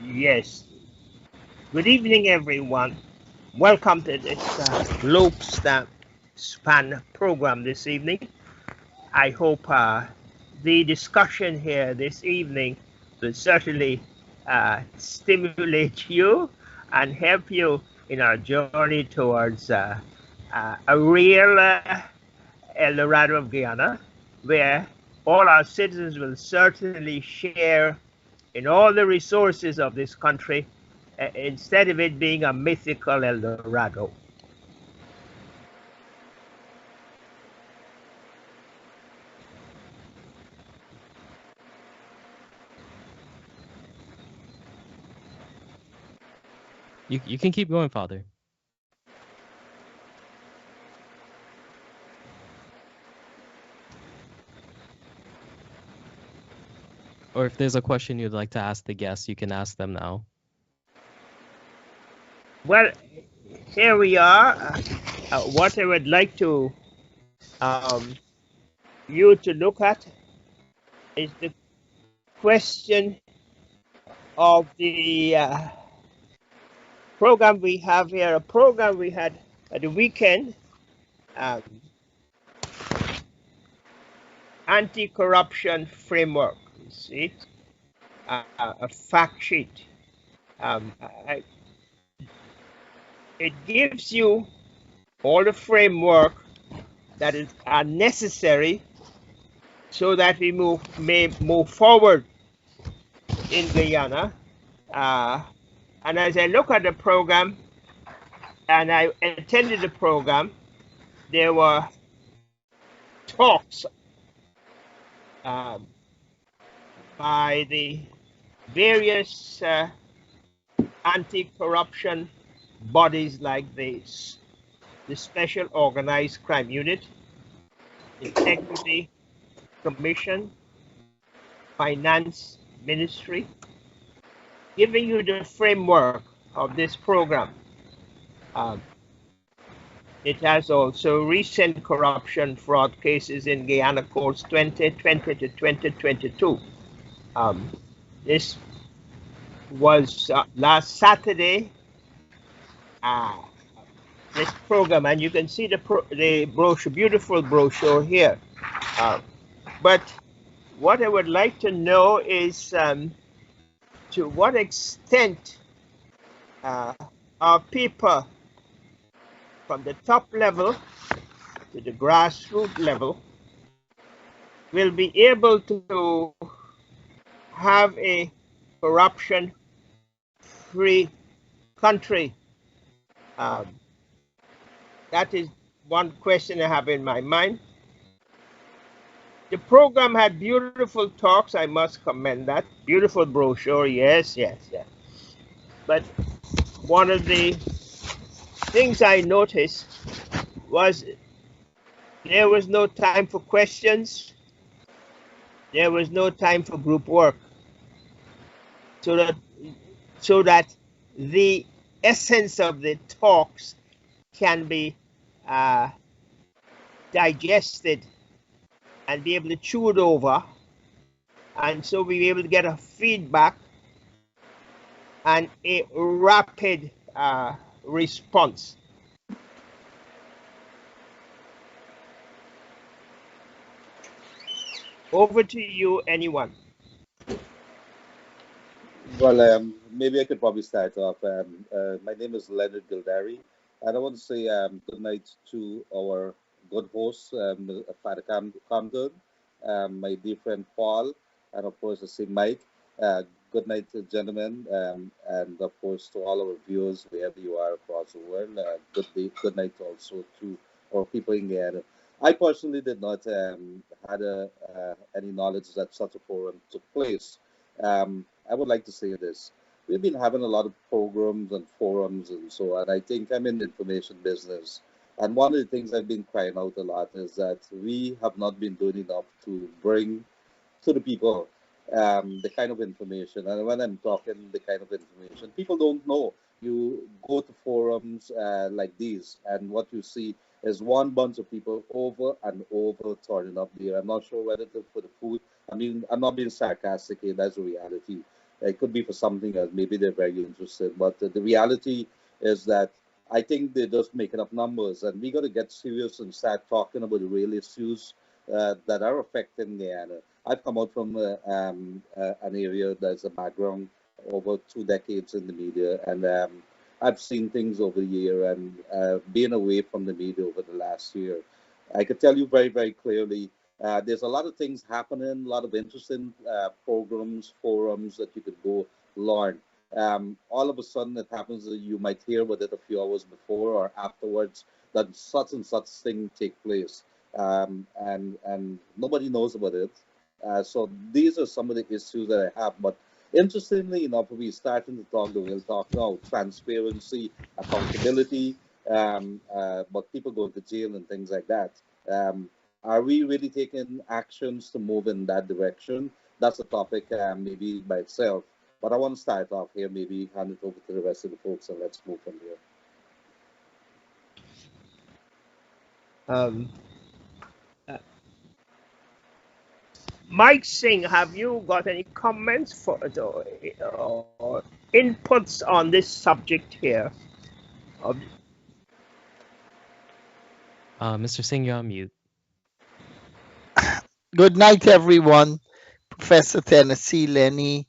Yes. Good evening, everyone. Welcome to this Globespan program this evening. I hope the discussion here this evening will certainly stimulate you and help you in our journey towards a real El Dorado of Guyana, where all our citizens will certainly share in all the resources of this country instead of it being a mythical El Dorado. You can keep going, Father. Or if there's a question you'd like to ask the guests, you can ask them now. Well, here we are. What I would like to you to look at is the question of the program we have here. A program we had at the weekend, um, anti-corruption framework. You see, a fact sheet. Um, I, it gives you all the framework that is are necessary so that we may move forward in Guyana. And as I look at the program, and I attended the program, there were talks um, by the various anti-corruption bodies like the Special Organized Crime Unit, Integrity Commission, Finance Ministry, giving you the framework of this program. Um, it has also recent corruption fraud cases in Guyana courts 2020 to 2022. This was last Saturday. Uh, this program, and you can see the brochure, beautiful brochure here. But what I would like to know is to what extent our people from the top level to the grassroots level will be able to have a corruption-free country. That is one question I have in my mind. The program had beautiful talks. I must commend that. Beautiful brochure. Yes, yes, yes. But one of the things I noticed was there was no time for questions. There was no time for group work. So that the essence of the talks can be digested and be able to chew it over, and so we be able to get a feedback and a rapid response. Over to you, anyone. Well, maybe I could probably start off. My name is Leonard Gildarie, and I want to say good night to our good host, Father Compton, my dear friend Paul, and of course, the same Mike. Good night, gentlemen, and of course, to all our viewers, wherever you are across the world. Good night also to our people in Guyana. I personally did not had any knowledge that such a forum took place. I would like to say this. We've been having a lot of programs and forums and so on. I think I'm in the information business. And one of the things I've been crying out a lot is that we have not been doing enough to bring to the people the kind of information. And when I'm talking the kind of information, people don't know. You go to forums like these, and what you see is one bunch of people over and over turning up there. I'm not sure whether it's for the food. I mean, I'm not being sarcastic here, that's the reality. It could be for something else. Maybe they're very interested. But the reality is that I think they're just making up numbers, and we got to get serious and start talking about the real issues that are affecting Guyana. I've come out from an area that's a background over 2 decades in the media, and I've seen things over the year, and being away from the media over the last year, I could tell you very, very clearly. There's a lot of things happening, a lot of interesting programs, forums that you could go learn. All of a sudden, it happens that you might hear about it a few hours before or afterwards that such and such thing take place, and nobody knows about it. So these are some of the issues that I have. But interestingly enough, we're starting to talk the real talk now: transparency, accountability, but people going to jail and things like that. Are we really taking actions to move in that direction? That's a topic maybe by itself. But I want to start off here, maybe hand it over to the rest of the folks, and let's move from here. Um, uh, Mike Singh, have you got any comments for or inputs on this subject here? Mr. Singh, you're on mute. Good night, everyone. Professor Tennassee, Lenny,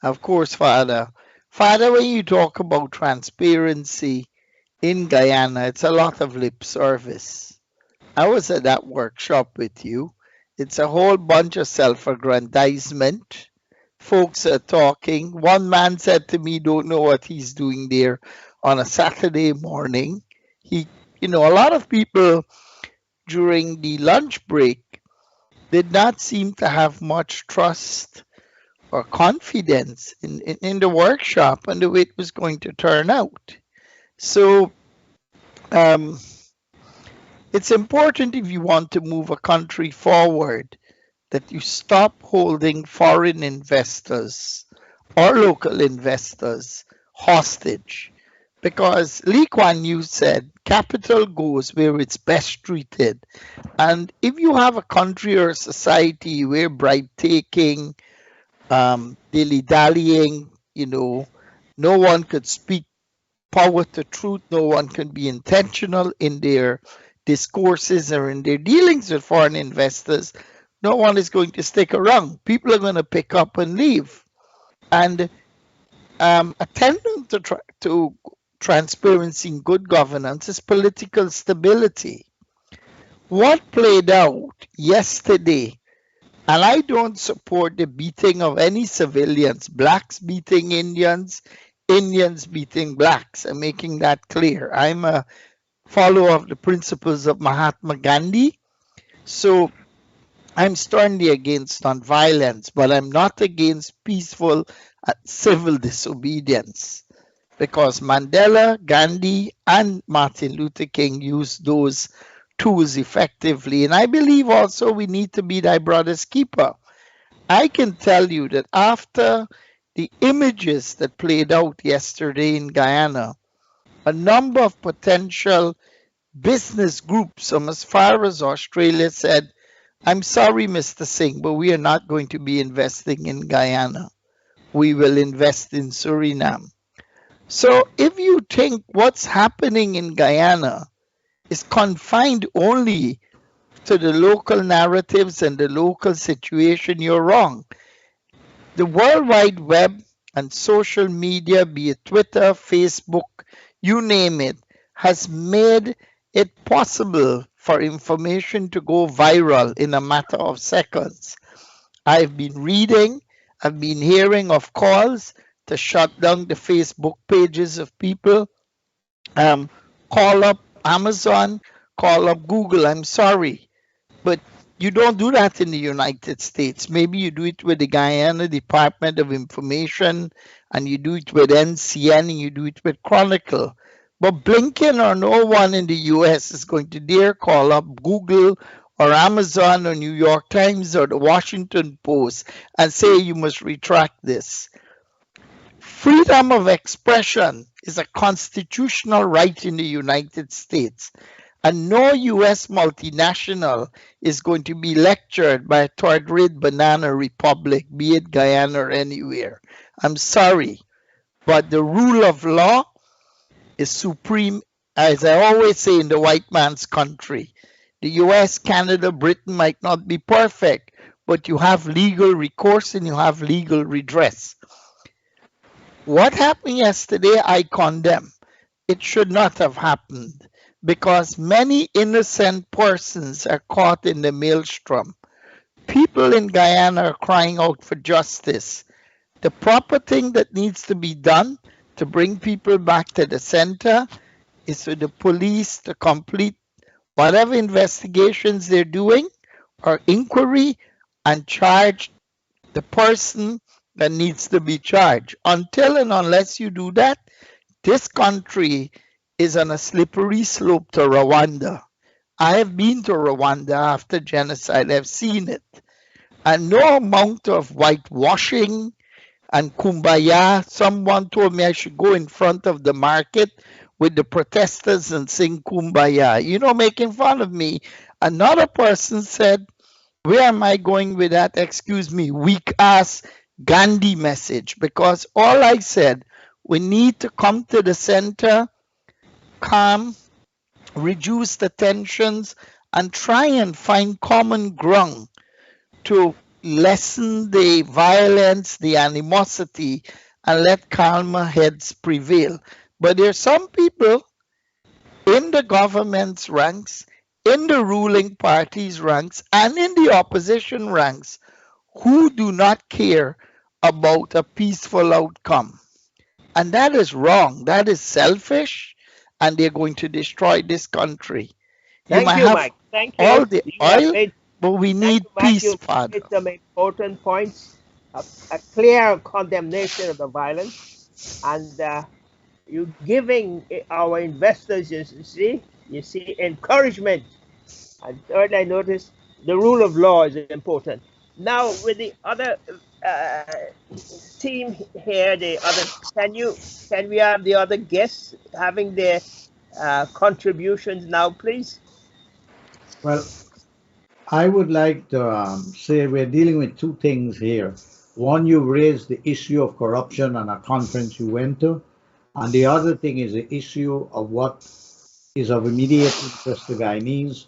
of course, Father. Father, when you talk about transparency in Guyana, it's a lot of lip service. I was at that workshop with you. It's a whole bunch of self-aggrandizement. Folks are talking. One man said to me, don't know what he's doing there on a Saturday morning. A lot of people during the lunch break did not seem to have much trust or confidence in the workshop and the way it was going to turn out. So it's important, if you want to move a country forward, that you stop holding foreign investors or local investors hostage. Because Lee Kuan Yew said, capital goes where it's best treated. And if you have a country or a society where bribe-taking, dilly-dallying, no one could speak power to truth, no one can be intentional in their discourses or in their dealings with foreign investors, no one is going to stick around. People are going to pick up and leave. And attendant to transparency and good governance is political stability. What played out yesterday, and I don't support the beating of any civilians, blacks beating Indians, Indians beating blacks. I'm making that clear. I'm a follower of the principles of Mahatma Gandhi. So I'm sternly against nonviolence, but I'm not against peaceful civil disobedience. Because Mandela, Gandhi, and Martin Luther King used those tools effectively. And I believe also we need to be thy brother's keeper. I can tell you that after the images that played out yesterday in Guyana, a number of potential business groups from as far as Australia said, I'm sorry, Mr. Singh, but we are not going to be investing in Guyana. We will invest in Suriname. So if you think what's happening in Guyana is confined only to the local narratives and the local situation, you're wrong. The World Wide Web and social media, be it Twitter, Facebook, you name it, has made it possible for information to go viral in a matter of seconds. I've been reading, I've been hearing of calls to shut down the Facebook pages of people. Call up Amazon, call up Google. I'm sorry, but you don't do that in the United States. Maybe you do it with the Guyana Department of Information, and you do it with NCN, and you do it with Chronicle. But Blinken or no one in the US is going to dare call up Google or Amazon or New York Times or the Washington Post and say you must retract this. Freedom of expression is a constitutional right in the United States. And no US multinational is going to be lectured by a third-rate banana republic, be it Guyana or anywhere. I'm sorry, but the rule of law is supreme, as I always say, in the white man's country. The US, Canada, Britain might not be perfect, but you have legal recourse and you have legal redress. What happened yesterday, I condemn. It should not have happened because many innocent persons are caught in the maelstrom. People in Guyana are crying out for justice. The proper thing that needs to be done to bring people back to the center is for the police to complete whatever investigations they're doing or inquiry and charge the person that needs to be charged. Until and unless you do that, this country is on a slippery slope to Rwanda. I have been to Rwanda after genocide. I've seen it. And no amount of whitewashing and kumbaya. Someone told me I should go in front of the market with the protesters and sing kumbaya, making fun of me. Another person said, where am I going with that, excuse me, weak ass Gandhi message? Because all I said, we need to come to the center, calm, reduce the tensions, and try and find common ground to lessen the violence, the animosity, and let calmer heads prevail. But there are some people in the government's ranks, in the ruling party's ranks, and in the opposition ranks who do not care about a peaceful outcome. And that is wrong. That is selfish, and they're going to destroy this country. Thank you, Mike. Thank you. All the oil, but we need peace, you Father. made some important points, a clear condemnation of the violence, and you giving our investors, you see encouragement. And third, I noticed the rule of law is important. Now, with the other team here, can we have the other guests having their contributions now, please? Well, I would like to say we're dealing with two things here. One, you raised the issue of corruption on a conference you went to, and the other thing is the issue of what is of immediate interest to Guyanese,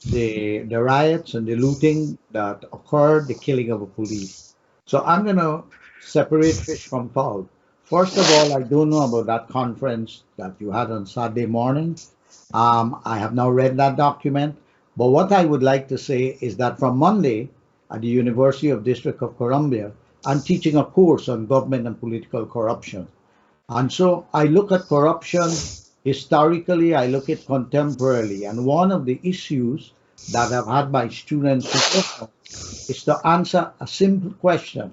the riots and the looting that occurred, the killing of a police. So I'm going to separate fish from fowl. First of all, I don't know about that conference that you had on Saturday morning. I have now read that document. But what I would like to say is that from Monday at the University of District of Columbia, I'm teaching a course on government and political corruption. And so I look at corruption historically, I look at contemporarily. And one of the issues that I've had my students is to answer a simple question.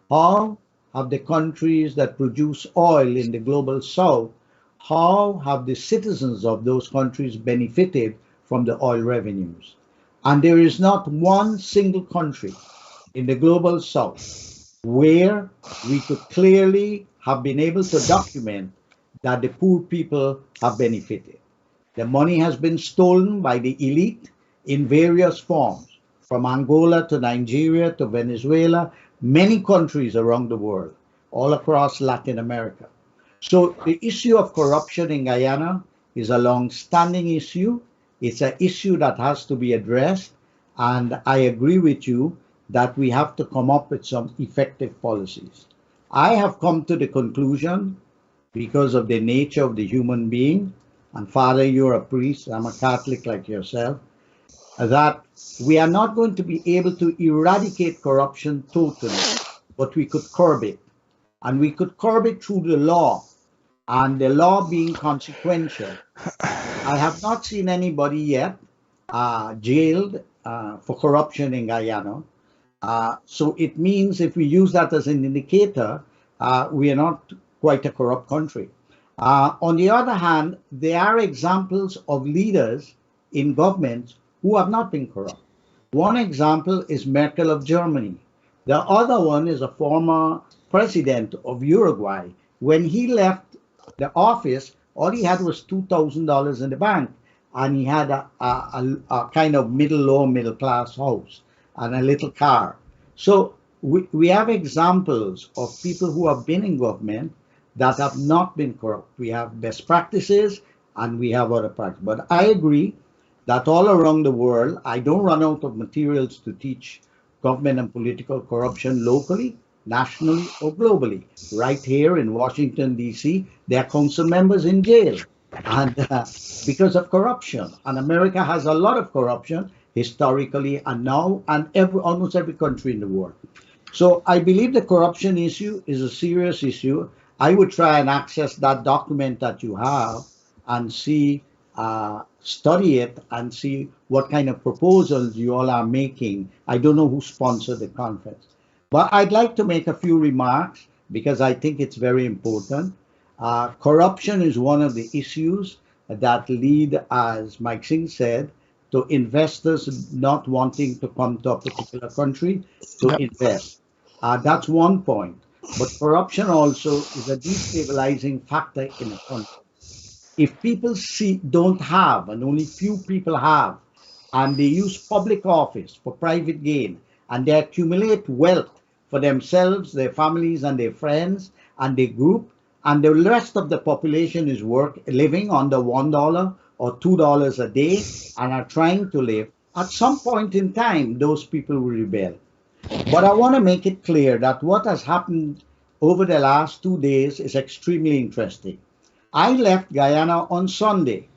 How have the countries that produce oil in the global south, how have the citizens of those countries benefited from the oil revenues? And there is not one single country in the global south where we could clearly have been able to document that the poor people have benefited. The money has been stolen by the elite in various forms, from Angola to Nigeria to Venezuela, many countries around the world, all across Latin America. So the issue of corruption in Guyana is a long-standing issue. It's an issue that has to be addressed, and I agree with you that we have to come up with some effective policies. I have come to the conclusion, because of the nature of the human being, and Father, you're a priest, I'm a Catholic like yourself, that we are not going to be able to eradicate corruption totally, but we could curb it. And we could curb it through the law, and the law being consequential. I have not seen anybody yet jailed for corruption in Guyana. So it means if we use that as an indicator, we are not quite a corrupt country. On the other hand, there are examples of leaders in governments who have not been corrupt. One example is Merkel of Germany. The other one is a former president of Uruguay. When he left the office, all he had was $2,000 in the bank. and he had a kind of lower middle class house and a little car. So we have examples of people who have been in government that have not been corrupt. We have best practices and we have other practices. But I agree that all around the world, I don't run out of materials to teach government and political corruption locally, nationally, or globally. Right here in Washington, D.C., there are council members in jail and because of corruption. And America has a lot of corruption historically and now, and almost every country in the world. So I believe the corruption issue is a serious issue. I would try and access that document that you have and see, study it and see what kind of proposals you all are making. I don't know who sponsored the conference, but I'd like to make a few remarks because I think it's very important. Corruption is one of the issues that lead, as Mike Singh said, to investors not wanting to come to a particular country to Yep. invest. That's one point. But corruption also is a destabilizing factor in a country. If people don't have, and only few people have, and they use public office for private gain, and they accumulate wealth for themselves, their families, and their friends, and their group, and the rest of the population is living under $1 or $2 a day and are trying to live, at some point in time, those people will rebel. But I want to make it clear that what has happened over the last 2 days is extremely interesting. I left Guyana on Sunday,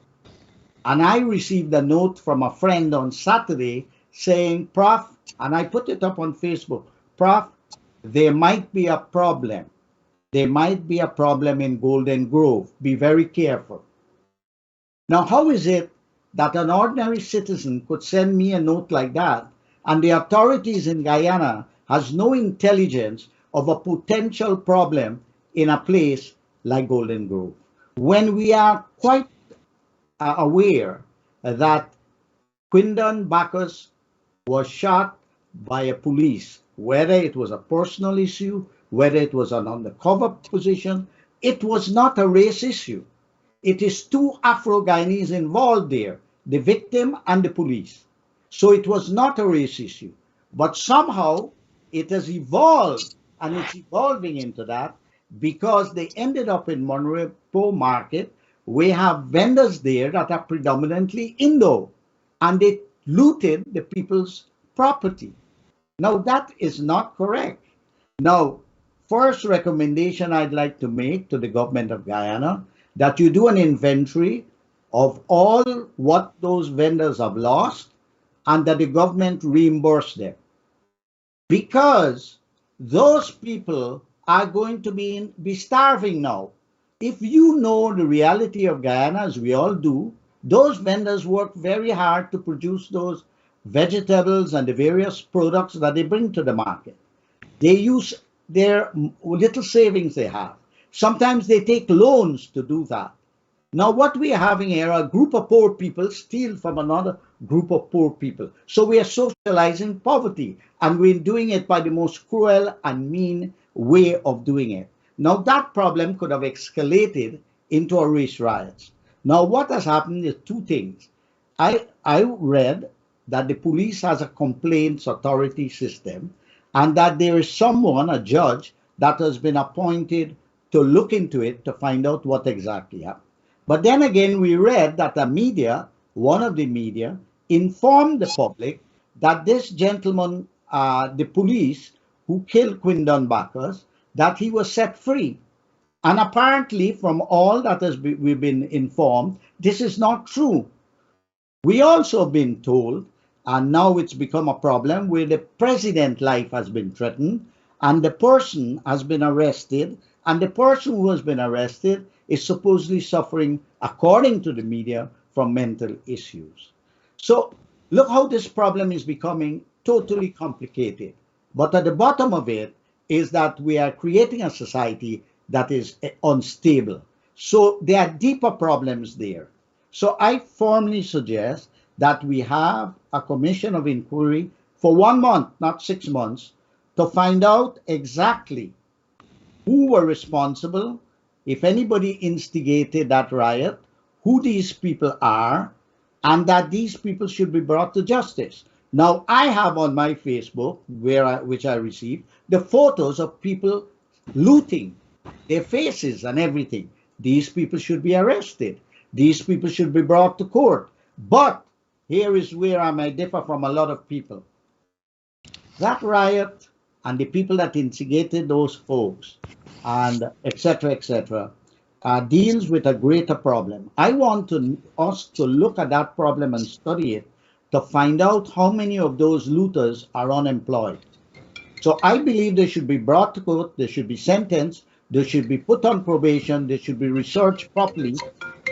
and I received a note from a friend on Saturday saying, Prof, and I put it up on Facebook, Prof, there might be a problem. There might be a problem in Golden Grove. Be very careful. Now, how is it that an ordinary citizen could send me a note like that, and the authorities in Guyana has no intelligence of a potential problem in a place like Golden Grove, when we are quite aware that Quindon Bacchus was shot by a police, whether it was a personal issue, whether it was an undercover position, it was not a race issue. It is two Afro-Guyanese involved there, the victim and the police. So it was not a race issue. But somehow it has evolved, and it's evolving into that because they ended up in Monroe Market. We have vendors there that are predominantly Indo, and they looted the people's property. Now that is not correct. Now, first recommendation I'd like to make to the government of Guyana, that you do an inventory of all what those vendors have lost and that the government reimburse them. Because those people are going to be starving now. If you know the reality of Guyana, as we all do, those vendors work very hard to produce those vegetables and the various products that they bring to the market. They use their little savings they have. Sometimes they take loans to do that. Now, what we are having here, a group of poor people steal from another group of poor people. So we are socializing poverty, and we're doing it by the most cruel and mean way of doing it. Now, that problem could have escalated into a race riots. Now, what has happened is two things. I read that the police has a complaints authority system, and that there is someone, a judge, that has been appointed to look into it to find out what exactly happened. But then again, we read that the media, one of the media, informed the public that this gentleman, the police who killed Quindon Bacchus, that he was set free. And apparently, from all that we've been informed, this is not true. We also been told, and now it's become a problem, where the president's life has been threatened, and the person has been arrested, and the person who has been arrested is supposedly suffering, according to the media, from mental issues. So look how this problem is becoming totally complicated. But at the bottom of it is that we are creating a society that is unstable. So there are deeper problems there. So I firmly suggest that we have a commission of inquiry for 1 month, not 6 months, to find out exactly who were responsible, if anybody instigated that riot, who these people are, and that these people should be brought to justice. Now, I have on my Facebook, which I received, the photos of people looting, their faces and everything. These people should be arrested. These people should be brought to court. But here is where I may differ from a lot of people. That riot and the people that instigated those folks and etc., deals with a greater problem. I want us to look at that problem and study it to find out how many of those looters are unemployed. So I believe they should be brought to court, they should be sentenced, they should be put on probation, they should be researched properly,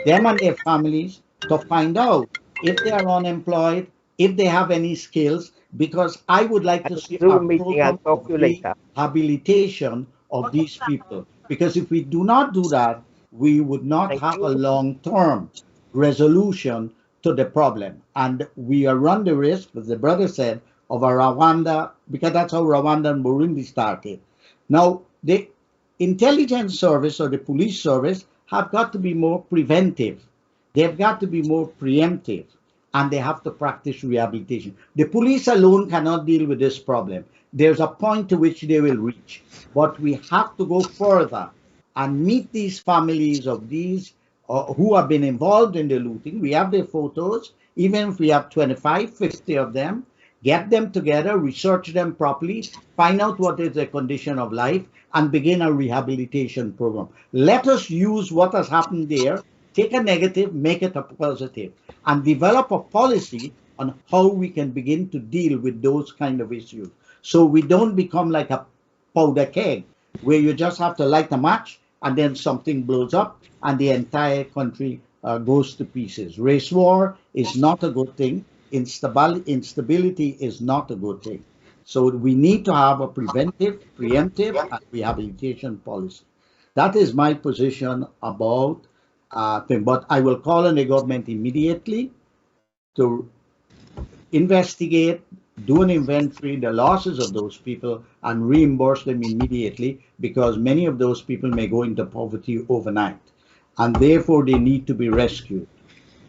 them and their families, to find out if they are unemployed, if they have any skills, because I would like to see a Zoom meeting. I'll program talk of to you later. rehabilitation of these people. Because if we do not do that, we would not Thank have a you. long-term resolution to the problem. And we are run the risk, as the brother said, of a Rwanda, because that's how Rwanda and Burundi started. Now, the intelligence service or the police service have got to be more preventive. They've got to be more preemptive, and they have to practice rehabilitation. The police alone cannot deal with this problem. There's a point to which they will reach, but we have to go further and meet these families of these who have been involved in the looting. We have their photos, even if we have 25, 50 of them, get them together, research them properly, find out what is their condition of life, and begin a rehabilitation program. Let us use what has happened there, take a negative, make it a positive, and develop a policy on how we can begin to deal with those kind of issues. So we don't become like a powder keg, where you just have to light a match and then something blows up and the entire country goes to pieces. Race war is not a good thing. Instability is not a good thing. So we need to have a preventive, preemptive, and rehabilitation policy. That is my position about thing. But I will call on the government immediately to investigate, do an inventory, the losses of those people, and reimburse them immediately, because many of those people may go into poverty overnight, and therefore they need to be rescued,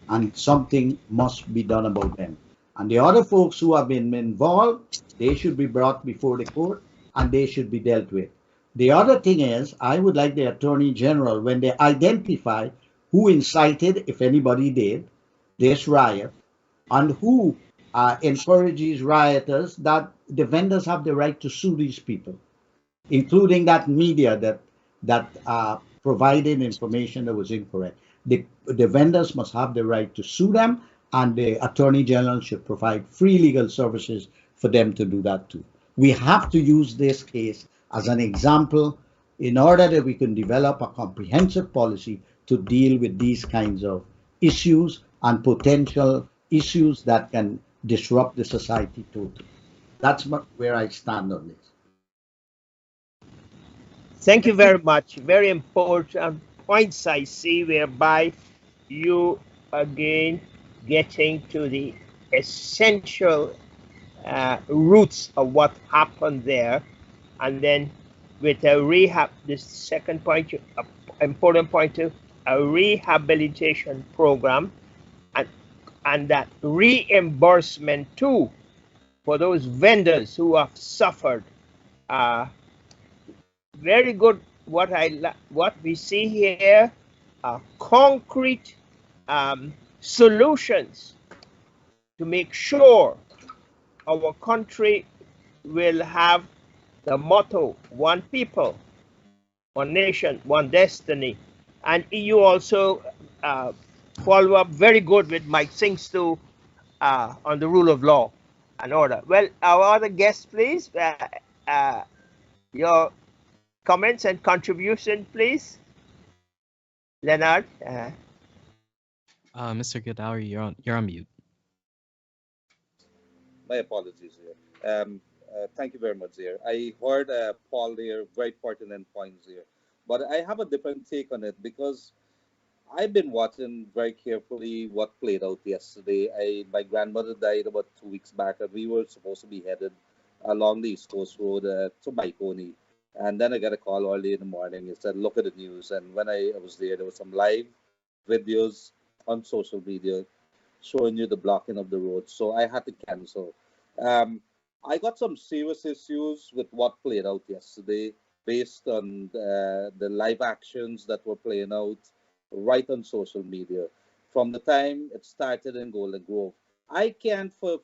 and something must be done about them. And the other folks who have been involved, they should be brought before the court and they should be dealt with. The other thing is, I would like the Attorney General, when they identify who incited, if anybody did, this riot, and who encourages rioters, that the vendors have the right to sue these people, including that media that provided information that was incorrect. The vendors must have the right to sue them, and the Attorney General should provide free legal services for them to do that too. We have to use this case as an example in order that we can develop a comprehensive policy to deal with these kinds of issues and potential issues that can disrupt the society totally. That's where I stand on this. Thank you very much. Very important points I see, whereby you again getting to the essential roots of what happened there, and then with a rehab, the second point, important point, a rehabilitation program, and that reimbursement too for those vendors who have suffered. Very good. What we see here are concrete solutions to make sure our country will have the motto: one people, one nation, one destiny. And you also follow up very good with Mike Singh's too on the rule of law and order. Well, our other guests, please, your comments and contribution, please. Leonard. Mr. Gildarie, you're on mute. My apologies here. Thank you very much here. I heard Paul there, very pertinent points here. But I have a different take on it, because I've been watching very carefully what played out yesterday. My grandmother died about 2 weeks back, and we were supposed to be headed along the East Coast Road to Baikoni. And then I got a call early in the morning. It said, look at the news. And when I was there was some live videos on social media showing you the blocking of the road. So I had to cancel. Um, I got some serious issues with what played out yesterday based on the live actions that were playing out right on social media. From the time it started in Golden Grove, I can't, for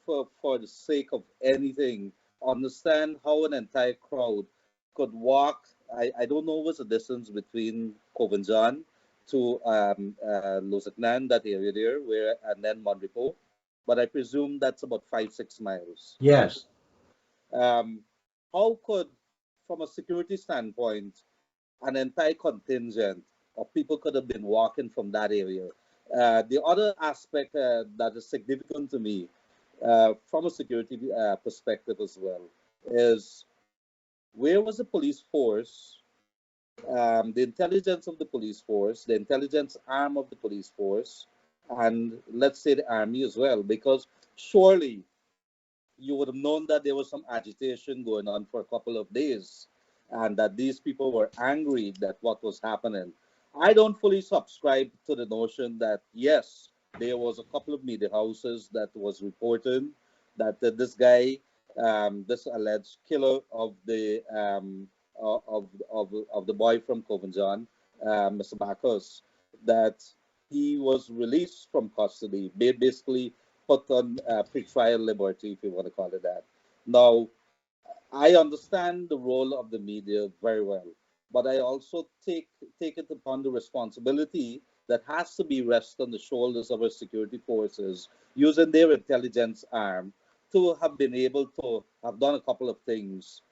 the sake of anything, understand how an entire crowd could walk. I don't know what's the distance between Coven John to Luzatnan, that area there, where and then Monrepo, but I presume that's about 5-6 miles. Yes. Um, how could, from a security standpoint, an entire contingent of people could have been walking from that area? The other aspect that is significant to me, from a security perspective as well, is where was the police force, the intelligence of the police force, the intelligence arm of the police force, and let's say the army as well, because surely you would have known that there was some agitation going on for a couple of days and that these people were angry that what was happening. I don't fully subscribe to the notion that, yes, there was a couple of media houses that was reporting that this guy, this alleged killer of the of the boy from Coven John, Mr. Bacchus, that he was released from custody, basically put on pretrial liberty, if you want to call it that. Now, I understand the role of the media very well, but I also take it upon the responsibility that has to be rest on the shoulders of our security forces using their intelligence arm to have been able to have done a couple of things.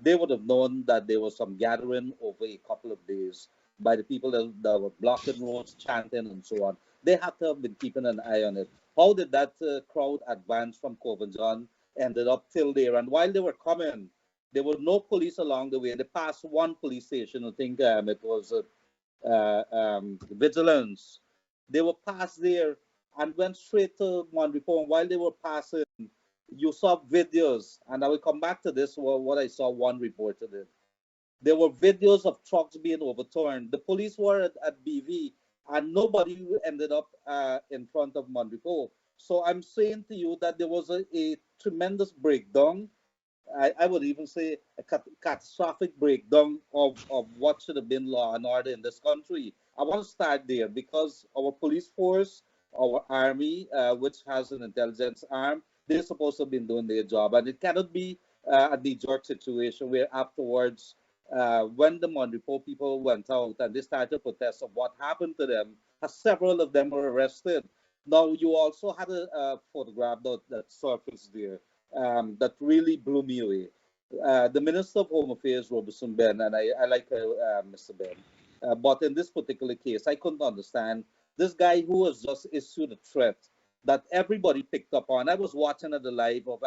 They would have known that there was some gathering over a couple of days by the people that were blocking roads, chanting, and so on. They had to have been keeping an eye on it. How did that crowd advance from Coven John ended up till there? And while they were coming, there were no police along the way. They passed one police station. I think it was Vigilance. They were passed there and went straight to Monrepo. And while they were passing, you saw videos, and I will come back to this. What I saw, one reported it. There were videos of trucks being overturned. The police were at BV, and nobody ended up in front of Monrepo. So I'm saying to you that there was a tremendous breakdown. I would even say a catastrophic breakdown of what should have been law and order in this country. I want to start there because our police force, our army, which has an intelligence arm, they're supposed to have been doing their job. And it cannot be a knee jerk situation where afterwards, when the Monrepo people went out and they started to protest of what happened to them, several of them were arrested. Now, you also had a photograph that surfaced there that really blew me away. The Minister of Home Affairs, Robertson Ben, and I like Mr. Ben, but in this particular case, I couldn't understand this guy who was just issued a threat that everybody picked up on. I was watching at the live of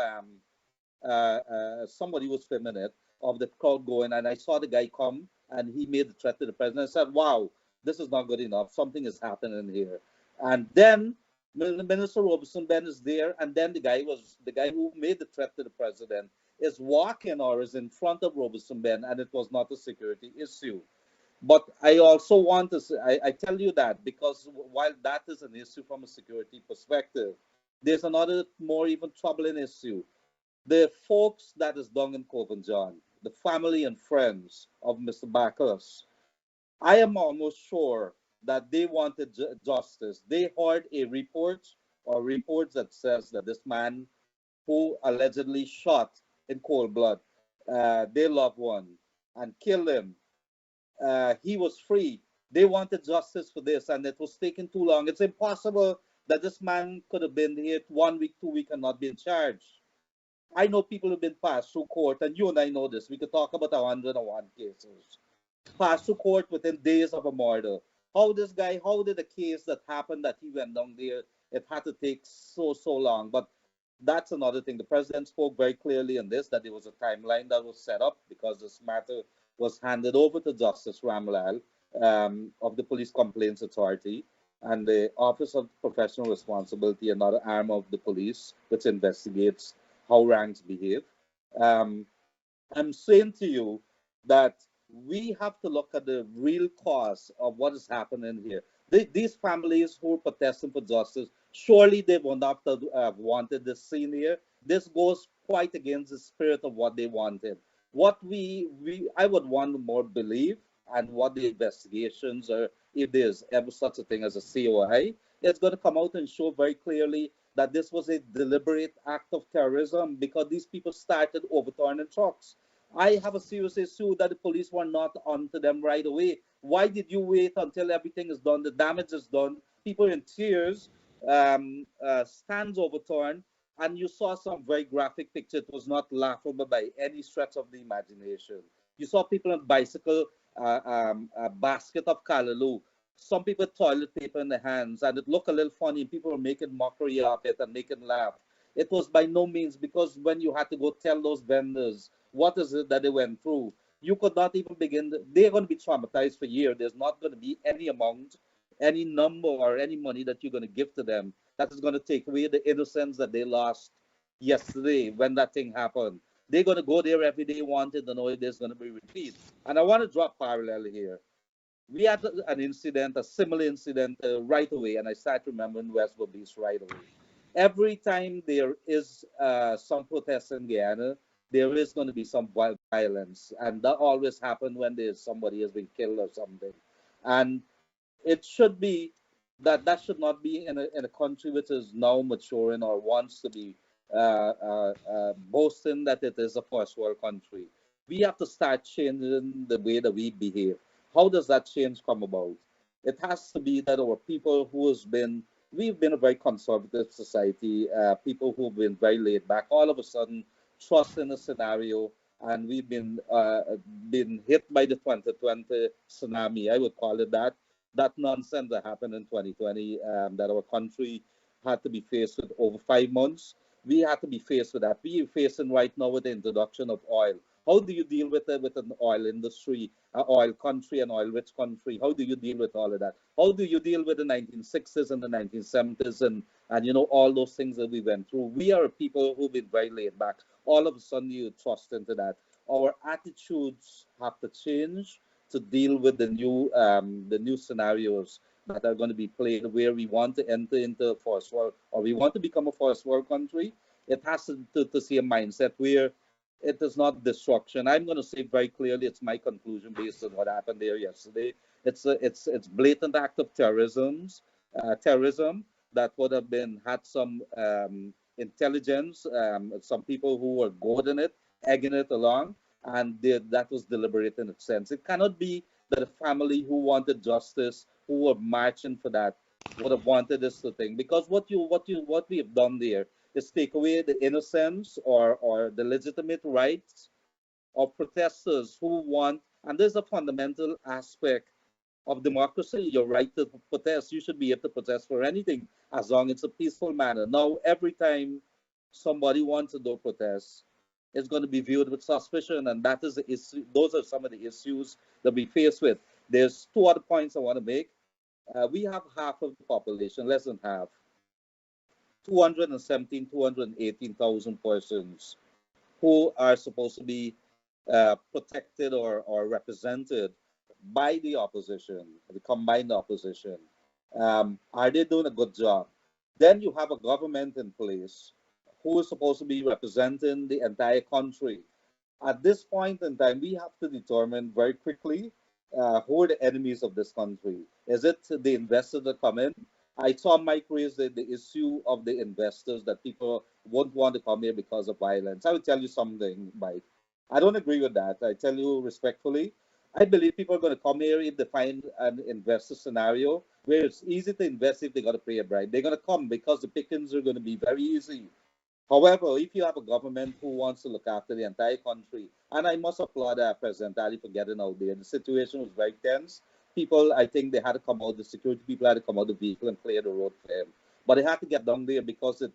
somebody was filming it of the crowd going, and I saw the guy come and he made the threat to the president. I said, "Wow, this is not good enough. Something is happening here." And then Minister Robertson Ben is there, and then the guy who made the threat to the president is walking or is in front of Robertson Ben, and it was not a security issue. But I also want to say, I tell you that because while that is an issue from a security perspective, there's another more even troubling issue. The folks that is down in Coven John, the family and friends of Mr. Bacchus, I am almost sure that they wanted justice. They heard a report or reports that says that this man who allegedly shot in cold blood their loved one and killed him, he was free. They wanted justice for this, and it was taking too long. It's impossible that this man could have been here 1 week, 2 weeks, and not been charged. I know people have been passed through court, and you and I know this. We could talk about 101 cases passed to court within days of a murder. How did a case that happened that he went down there, it had to take so long? But that's another thing. The president spoke very clearly on this, that there was a timeline that was set up because this matter was handed over to Justice Ramlal of the Police Complaints Authority and the Office of Professional Responsibility, another arm of the police, which investigates how ranks behave. Um, I'm saying to you that we have to look at the real cause of what is happening here. These families who are protesting for justice Surely they would not have wanted this scene here. This goes quite against the spirit of what they wanted. What I would want more belief, and what the investigations, or if there's ever such a thing as a COI, it's going to come out and show very clearly that this was a deliberate act of terrorism, because these people started overturning trucks. I have a serious issue that the police were not onto them right away. Why did you wait until everything is done, the damage is done, people in tears, stands overturned, and you saw some very graphic picture. It was not laughable by any stretch of the imagination. You saw people on bicycle, a basket of callaloo, some people toilet paper in their hands, and it looked a little funny. People were making mockery of it and making laugh. It was by no means, because when you had to go tell those vendors what is it that they went through, you could not even begin. They're going to be traumatized for years. There's not going to be any amount, any number, or any money that you're going to give to them that is going to take away the innocence that they lost yesterday when that thing happened. They're going to go there every day wanting to know if there's going to be repeat. And I want to draw a parallel here. We had an incident, a similar incident, right away, and I start remembering West Beach right away. Every time there is some protest in Guyana, there is going to be some violence, and that always happens when there's somebody has been killed or something. And it should be that should not be in a country which is now maturing or wants to be boasting that it is a first world country. We have to start changing the way that we behave. How does that change come about? It has to be that our people we've been a very conservative society, people who've been very laid back, all of a sudden trust in a scenario, and we've been hit by the 2020 tsunami, I would call it that nonsense that happened in 2020, that our country had to be faced with over 5 months. We had to be faced with that. We are facing right now with the introduction of oil. How do you deal with it with an oil industry, an oil country, an oil-rich country? How do you deal with all of that? How do you deal with the 1960s and the 1970s and all those things that we went through? We are people who've been very laid back. All of a sudden, you trust into that. Our attitudes have to change to deal with the new scenarios that are going to be played, where we want to enter into a first world, or we want to become a first world country. It has to see a mindset where it is not destruction. I'm going to say very clearly, it's my conclusion based on what happened there yesterday. It's blatant act of terrorism that would have had some intelligence, some people who were goading it, egging it along, and that was deliberate in its sense. It cannot be that a family who wanted justice, who were marching for that, would have wanted this to thing. Because what we have done there is take away the innocence or the legitimate rights of protesters who want. And there's a fundamental aspect of democracy, your right to protest. You should be able to protest for anything as long as it's a peaceful manner. Now, every time somebody wants to do protest, it's going to be viewed with suspicion, and that is the issue. Those are some of the issues that we face with. There's two other points I want to make. We have half of the population, less than half, 218,000 persons who are supposed to be protected or represented by the opposition, the combined opposition. Are they doing a good job? Then you have a government in place who is supposed to be representing the entire country. At this point in time, we have to determine very quickly who are the enemies of this country. Is it the investors that come in? I saw Mike raise the issue of the investors, that people won't want to come here because of violence. I will tell you something, Mike. I don't agree with that. I tell you respectfully, I believe people are going to come here if they find an investor scenario where it's easy to invest if they got to pay a bribe. They're going to come because the pickings are going to be very easy. However, if you have a government who wants to look after the entire country, and I must applaud President Ali for getting out there. The situation was very tense. People, I think they had to come out, the security people had to come out of the vehicle and clear the road for him. But they had to get down there because it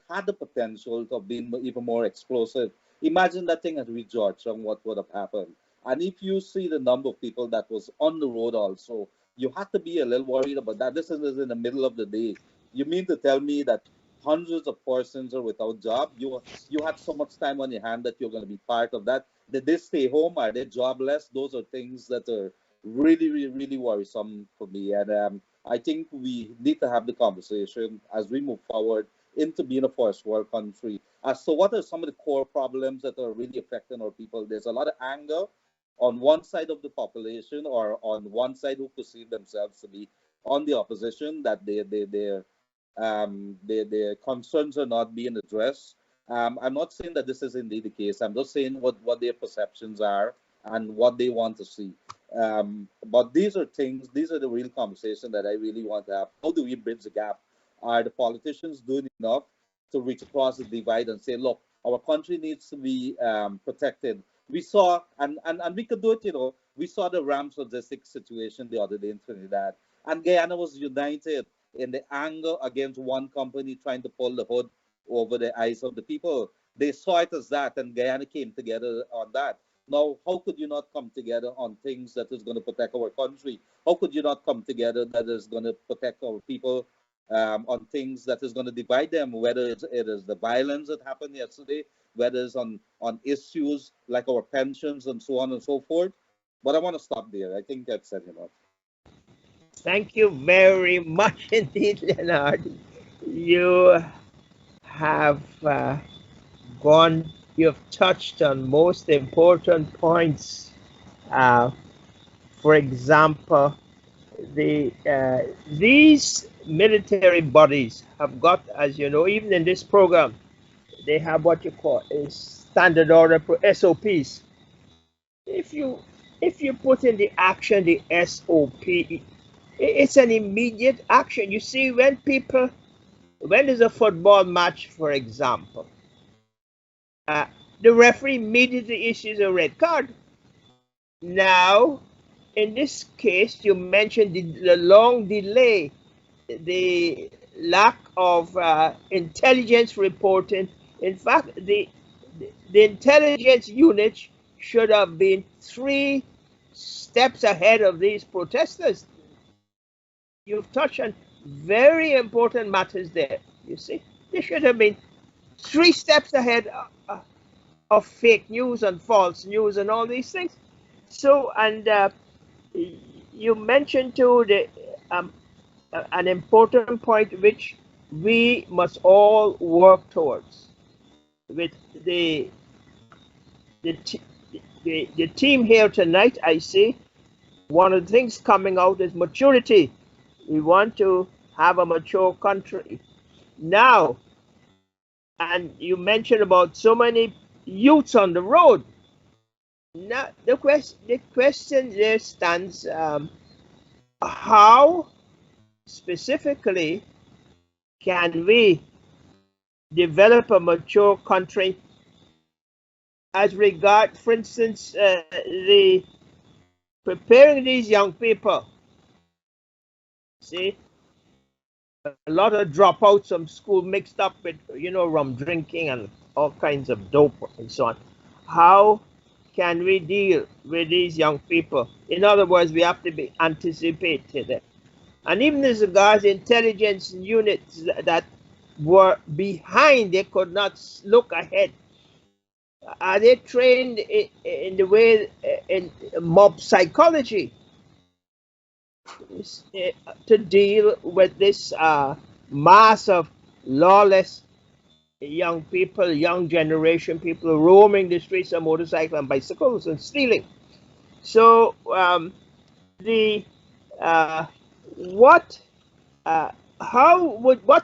had the potential of being even more explosive. Imagine that thing at reached Georgetown, what would have happened. And if you see the number of people that was on the road also, you have to be a little worried about that. This is in the middle of the day. You mean to tell me that hundreds of persons are without job? You had so much time on your hand that you're going to be part of that. Did they stay home? Are they jobless? Those are things that are really, really, really worrisome for me. And I think we need to have the conversation as we move forward into being a first world country as to what are some of the core problems that are really affecting our people. There's a lot of anger on one side of the population or on one side who perceive themselves to be on the opposition, that their concerns are not being addressed. I'm not saying that this is indeed the case. I'm just saying what their perceptions are and what they want to see. But these are things, these are the real conversation that I really want to have. How do we bridge the gap? Are the politicians doing enough to reach across the divide and say, look, our country needs to be protected? We saw, and we could do it, we saw the Rams logistics situation the other day in Trinidad, and Guyana was united in the anger against one company trying to pull the hood over the eyes of the people. They saw it as that, and Guyana came together on that. Now, how could you not come together on things that is going to protect our country? How could you not come together that is going to protect our people on things that is going to divide them, whether it is the violence that happened yesterday, whether it's on issues like our pensions and so on and so forth? But I want to stop there. I think I've said enough. Thank you very much indeed, Leonard. You have you've touched on most important points. For example, these military bodies have got, as you know, even in this program, they have what you call a standard order SOPs. If you put in the action, the SOP, it's an immediate action. You see, when there's a football match, for example, the referee immediately issues a red card. Now, in this case, you mentioned the long delay, the lack of intelligence reporting. In fact, the intelligence unit should have been 3 steps ahead of these protesters. You've touched on very important matters there. You see, they should have been 3 steps ahead of fake news and false news and all these things. So, and you mentioned too an important point which we must all work towards with the team here tonight. I see one of the things coming out is maturity. We want to have a mature country now. And you mentioned about so many youths on the road. Now the question there stands: how specifically can we develop a mature country as regard, for instance, the preparing these young people? See, a lot of dropouts from school mixed up with, rum drinking and all kinds of dope and so on. How can we deal with these young people? In other words, we have to be anticipated. And even as regards intelligence units that were behind, they could not look ahead. Are they trained in the way in mob psychology to deal with this mass of lawless young people, young generation people roaming the streets on motorcycles and bicycles and stealing? So what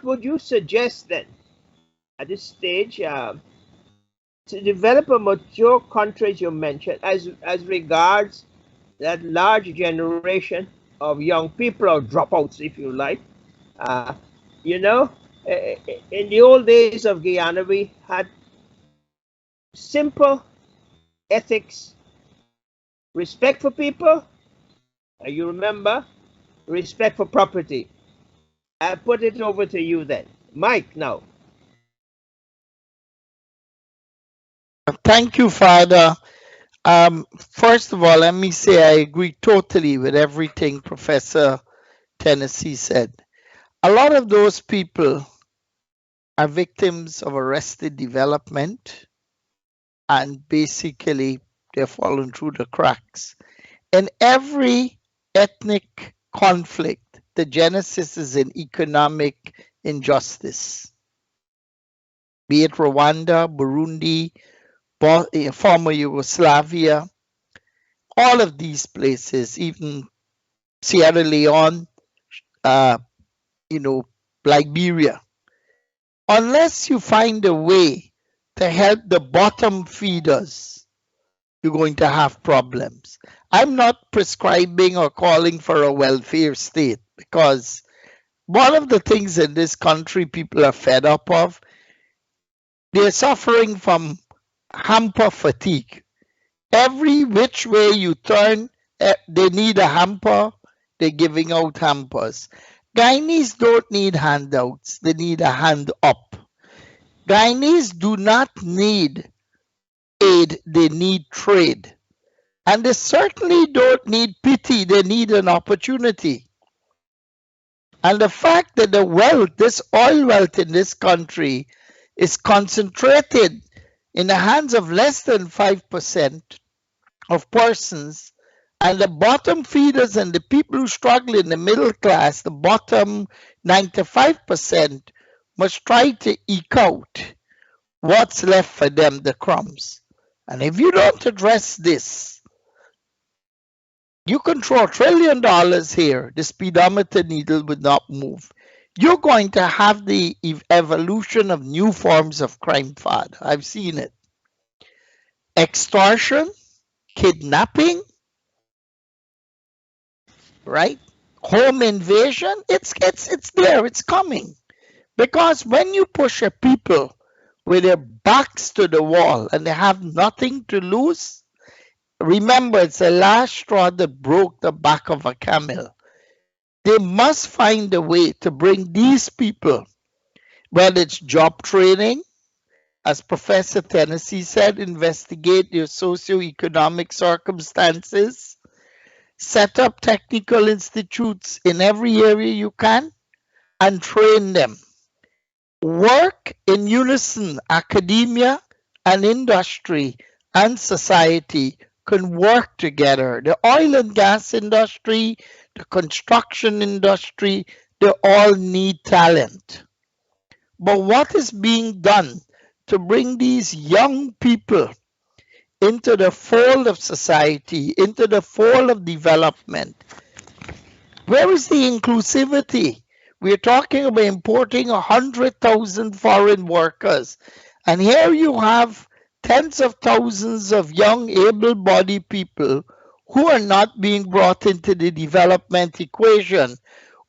would you suggest then at this stage to develop a mature country, as you mentioned, as regards that large generation of young people, or dropouts, if you like? In the old days of Guyana, we had simple ethics, respect for people, you remember, respect for property. I put it over to you then. Mike, now. Thank you, Father. First of all, let me say I agree totally with everything Professor Tennassee said. A lot of those people are victims of arrested development, and basically they're falling through the cracks. In every ethnic conflict, the genesis is in economic injustice, be it Rwanda, Burundi, former Yugoslavia, all of these places, even Sierra Leone, uh, Liberia. Unless you find a way to help the bottom feeders, you're going to have problems. I'm not prescribing or calling for a welfare state, because one of the things in this country people are fed up of, they're suffering from hamper fatigue. Every which way you turn, they need a hamper, they're giving out hampers. Guyanese don't need handouts, they need a hand up. Guyanese do not need aid, they need trade. And they certainly don't need pity, they need an opportunity. And the fact that the wealth, this oil wealth in this country, is concentrated in the hands of less than 5% of persons, and the bottom feeders and the people who struggle in the middle class, the bottom 95%, must try to eke out what's left for them, the crumbs. And if you don't address this, you can throw $1 trillion here, the speedometer needle would not move. You're going to have the evolution of new forms of crime, Father. I've seen it. Extortion, kidnapping, right? Home invasion, it's there, it's coming. Because when you push a people with their backs to the wall and they have nothing to lose, remember, it's the last straw that broke the back of a camel. They must find a way to bring these people, whether it's job training, as Professor Tennassee said, investigate your socioeconomic circumstances, set up technical institutes in every area you can, and train them. Work in unison, academia and industry and society can work together. The oil and gas industry, the construction industry, they all need talent. But what is being done to bring these young people into the fold of society, into the fold of development? Where is the inclusivity? We're talking about importing 100,000 foreign workers. And here you have tens of thousands of young, able-bodied people who are not being brought into the development equation.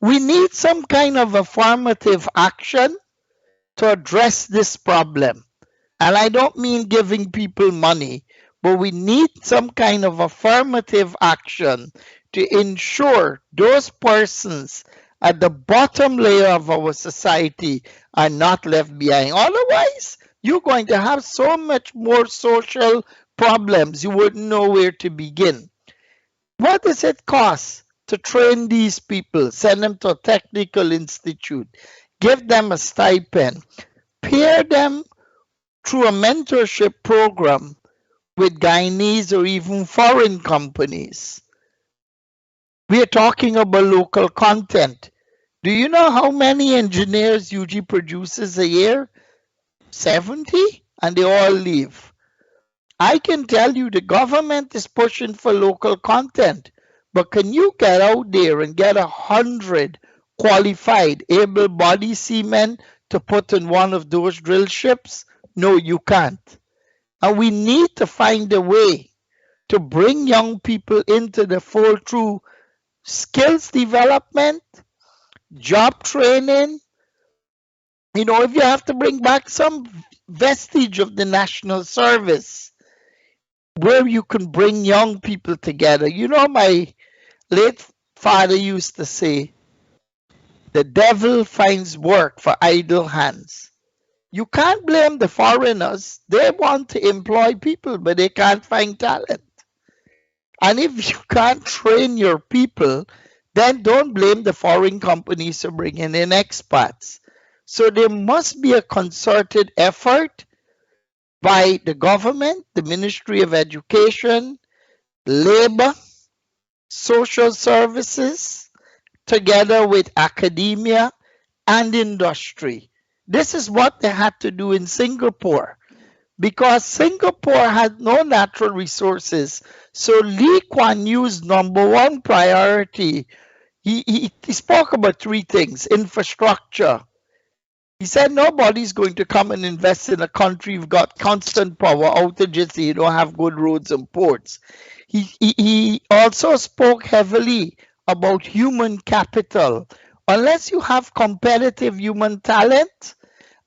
We need some kind of affirmative action to address this problem. And I don't mean giving people money, but we need some kind of affirmative action to ensure those persons at the bottom layer of our society are not left behind. Otherwise, you're going to have so much more social problems, you wouldn't know where to begin. What does it cost to train these people, send them to a technical institute, give them a stipend, pair them through a mentorship program with Guyanese or even foreign companies? We are talking about local content. Do you know how many engineers UG produces a year? 70? And they all leave. I can tell you the government is pushing for local content, but can you get out there and get 100 qualified, able-bodied seamen to put in one of those drill ships? No, you can't. And we need to find a way to bring young people into the fold through skills development, job training. You know, if you have to bring back some vestige of the national service where you can bring young people together. You know, my late father used to say, the devil finds work for idle hands. You can't blame the foreigners. They want to employ people, but they can't find talent. And if you can't train your people, then don't blame the foreign companies for bringing in expats. So there must be a concerted effort by the government, the Ministry of Education, Labor, Social Services, together with academia and industry. This is what they had to do in Singapore because Singapore had no natural resources. So Lee Kuan Yew's number one priority, he spoke about three things: infrastructure. He said nobody's going to come and invest in a country you've got constant power outages, you don't have good roads and ports. He also spoke heavily about human capital. Unless you have competitive human talent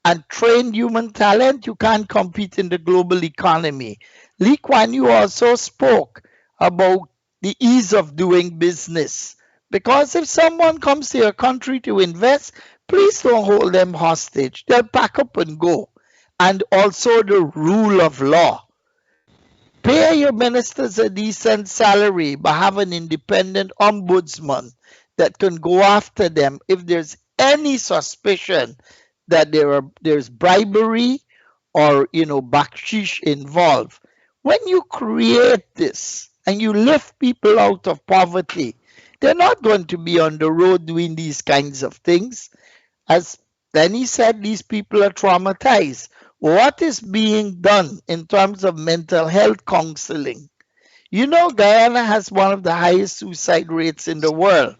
and trained human talent, you can't compete in the global economy. Lee Kuan Yew also spoke about the ease of doing business. Because if someone comes to your country to invest, please don't hold them hostage. They'll pack up and go. And also the rule of law. Pay your ministers a decent salary, but have an independent ombudsman that can go after them if there's any suspicion that there's bribery or bakshish involved. When you create this and you lift people out of poverty, they're not going to be on the road doing these kinds of things. As Lenny said, these people are traumatized. What is being done in terms of mental health counseling? Guyana has one of the highest suicide rates in the world.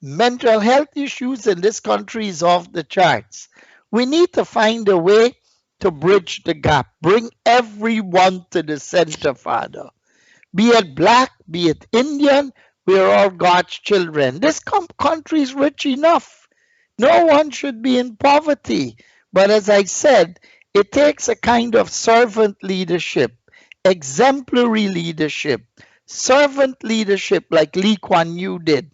Mental health issues in this country is off the charts. We need to find a way to bridge the gap. Bring everyone to the center, Father. Be it black, be it Indian, we're all God's children. This country is rich enough. No one should be in poverty. But as I said, it takes a kind of servant leadership, exemplary leadership, servant leadership like Lee Kuan Yew did,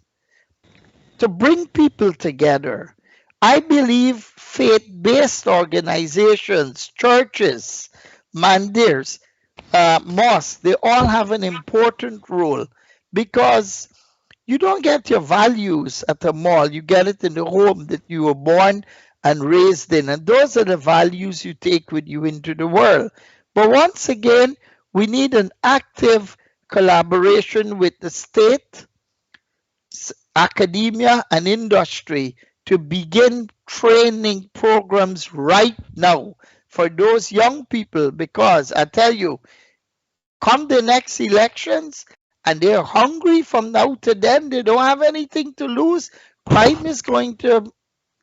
to bring people together. I believe faith-based organizations, churches, mandirs, mosques, they all have an important role because you don't get your values at the mall. You get it in the home that you were born and raised in. And those are the values you take with you into the world. But once again, we need an active collaboration with the state, academia, and industry to begin training programs right now for those young people, because I tell you, come the next elections and they're hungry from now to then, they don't have anything to lose, crime is going to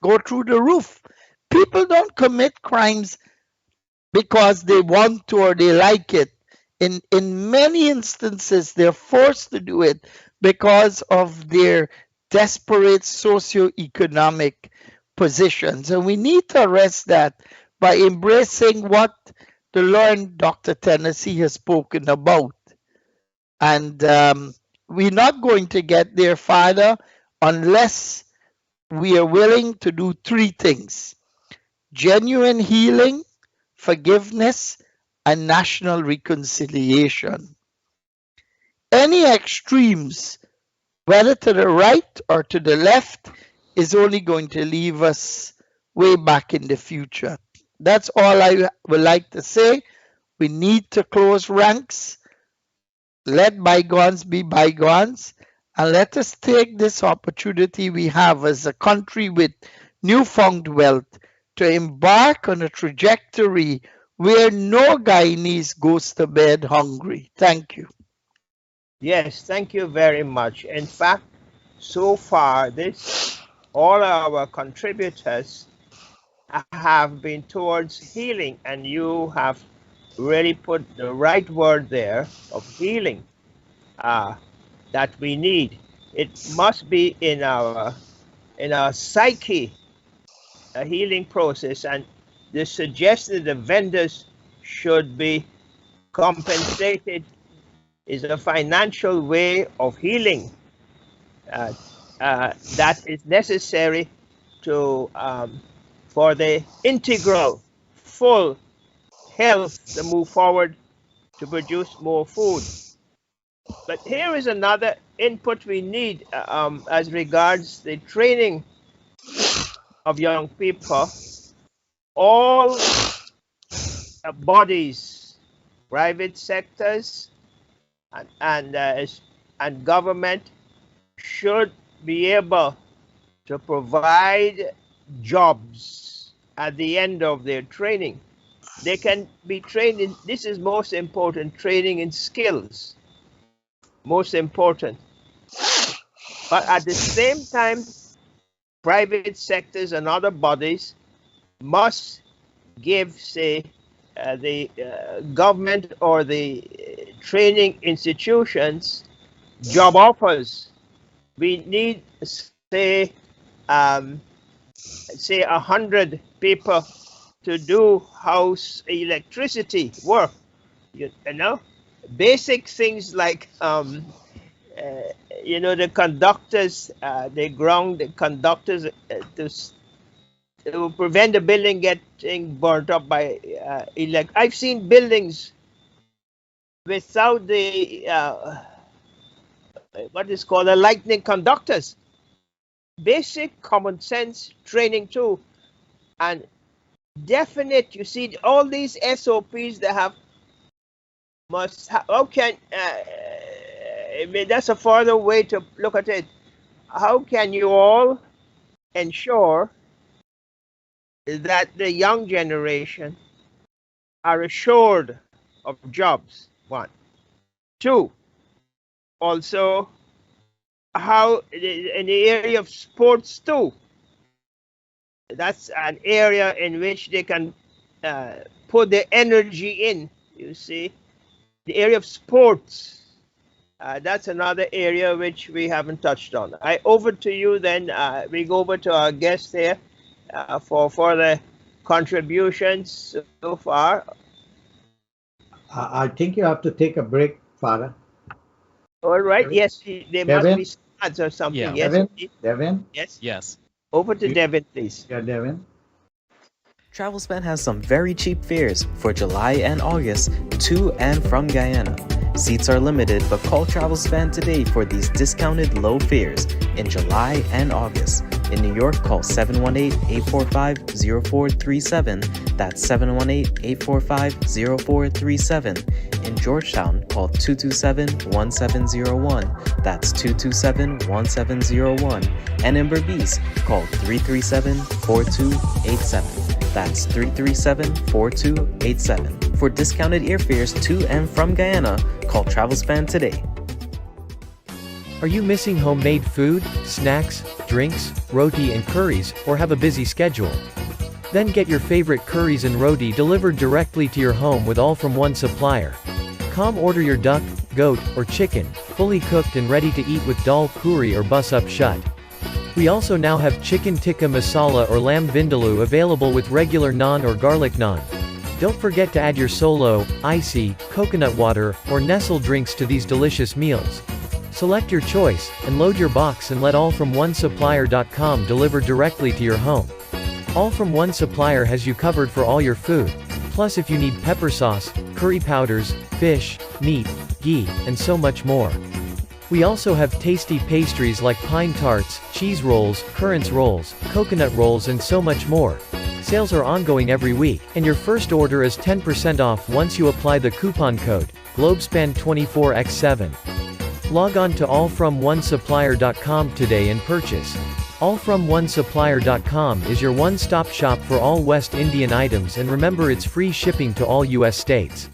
go through the roof. People don't commit crimes because they want to or they like it. In many instances, they're forced to do it because of their desperate socioeconomic positions. And we need to arrest that by embracing what the learned Dr. Tennassee has spoken about. And we're not going to get there, Father, unless we are willing to do three things: genuine healing, forgiveness, and national reconciliation. Any extremes, whether to the right or to the left, is only going to leave us way back in the future. That's all I would like to say. We need to close ranks, let bygones be bygones, and let us take this opportunity we have as a country with newfound wealth to embark on a trajectory where no Guyanese goes to bed hungry. Thank you. Yes, thank you very much. In fact, so far, all our contributors have been towards healing, and you have really put the right word there of healing that we need. It must be in our psyche, a healing process, and the suggestion that the vendors should be compensated is a financial way of healing that is necessary to for the integral, full health to move forward to produce more food. But here is another input we need as regards the training of young people. All bodies, private sectors, and government should be able to provide jobs at the end of their training. They can be trained in, this is most important, training in skills. Most important. But at the same time, private sectors and other bodies must give, say, the government or the training institutions job offers. We need, say 100 people to do house electricity work. You know, basic things like you know, the conductors, they ground the conductors to prevent the building getting burnt up by I've seen buildings without the what is called the lightning conductors. Basic common sense training too, and definite. You see, all these SOPs they have must have. How can I mean, that's a further way to look at it. How can you all ensure that the young generation are assured of jobs? One. Two, also, how in the area of sports too, that's an area in which they can put their energy in, you see. The area of sports, that's another area which we haven't touched on. Over to you then. We go over to our guest here for further contributions so far. I think you have to take a break, Father. All right. Devin? Yes, there Devin? must be ads or something. Yeah. Yes. Devin? Yes. Yes. Over to Devin, please. Yeah, Devin. TravelSpan has some very cheap fares for July and August to and from Guyana. Seats are limited, but call TravelSpan today for these discounted low fares in July and August. In New York, call 718-845-0437. That's 718-845-0437. In Georgetown, call 227-1701. That's 227-1701. And in Berbice, call 337-4287. That's 337-4287. For discounted airfares to and from Guyana, call TravelSpan today. Are you missing homemade food, snacks, drinks, roti and curries, or have a busy schedule? Then get your favorite curries and roti delivered directly to your home with all from one supplier. Come order your duck, goat, or chicken, fully cooked and ready to eat with dal puri or bus up shut. We also now have chicken tikka masala or lamb vindaloo available with regular naan or garlic naan. Don't forget to add your solo, icy, coconut water, or Nestle drinks to these delicious meals. Select your choice, and load your box and let allfromonesupplier.com deliver directly to your home. All from One Supplier has you covered for all your food. Plus if you need pepper sauce, curry powders, fish, meat, ghee, and so much more. We also have tasty pastries like pine tarts, cheese rolls, currants rolls, coconut rolls and so much more. Sales are ongoing every week, and your first order is 10% off once you apply the coupon code, Globespan 24x7. Log on to allfromonesupplier.com today and purchase. Allfromonesupplier.com is your one-stop shop for all West Indian items, and remember it's free shipping to all US states.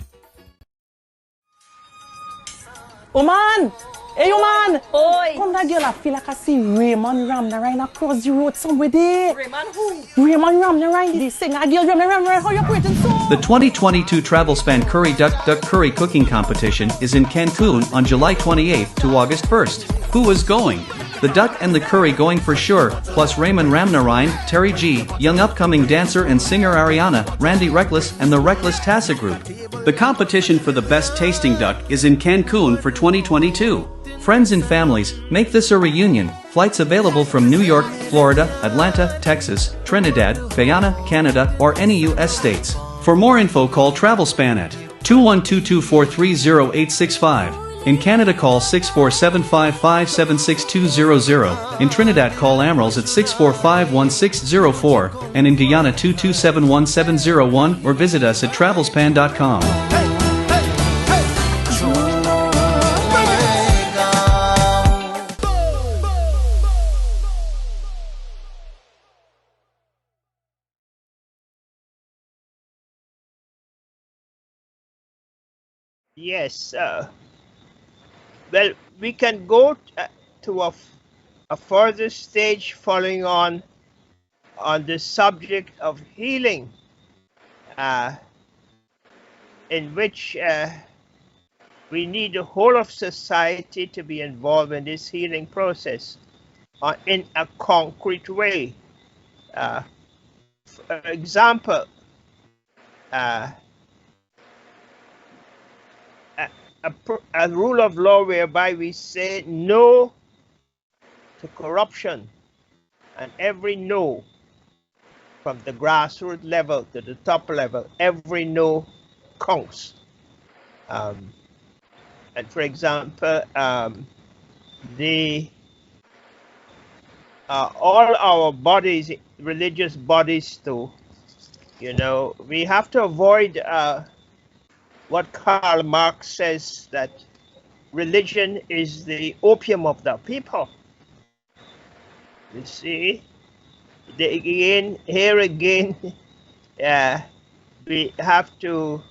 Oman! Hey, Oman! Oi! Come that girl, I feel like I see Raymond Ram right across the road somewhere there. Raymond who? Raymond Ram right there. Sing a girl, Ram, how you pretend so? The 2022 TravelSpan Curry Duck Curry Cooking Competition is in Cancun on July 28th to August 1st. Who is going? The duck and the curry going for sure, plus Raymond Ramnarine, Terry G, young upcoming dancer and singer Ariana, Randy Reckless, and the Reckless Tassa Group. The competition for the best tasting duck is in Cancun for 2022. Friends and families, make this a reunion. Flights available from New York, Florida, Atlanta, Texas, Trinidad, Guyana, Canada, or any U.S. states. For more info, call TravelSpan at 212-243-0865. In Canada, call 647-557-6200. In Trinidad, call Amerals at 645-1604. And in Guyana, 227-1701, or visit us at travelspan.com. Yes. Well, we can go to a further stage following on the subject of healing, in which we need the whole of society to be involved in this healing process in a concrete way. For example, a rule of law whereby we say no to corruption, and every no, from the grassroots level to the top level, every no counts. And for example, all our bodies, religious bodies too, we have to avoid what Karl Marx says, that religion is the opium of the people. You see, here again, we have to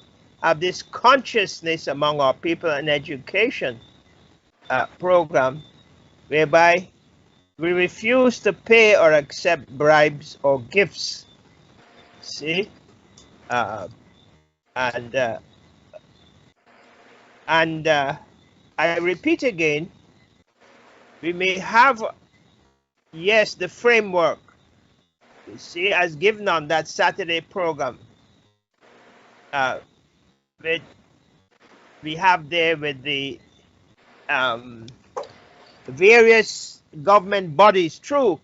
have this consciousness among our people and education program, whereby we refuse to pay or accept bribes or gifts. See, and I repeat again, we may have, yes, the framework, you see, as given on that Saturday program. We have there with the various government bodies, true,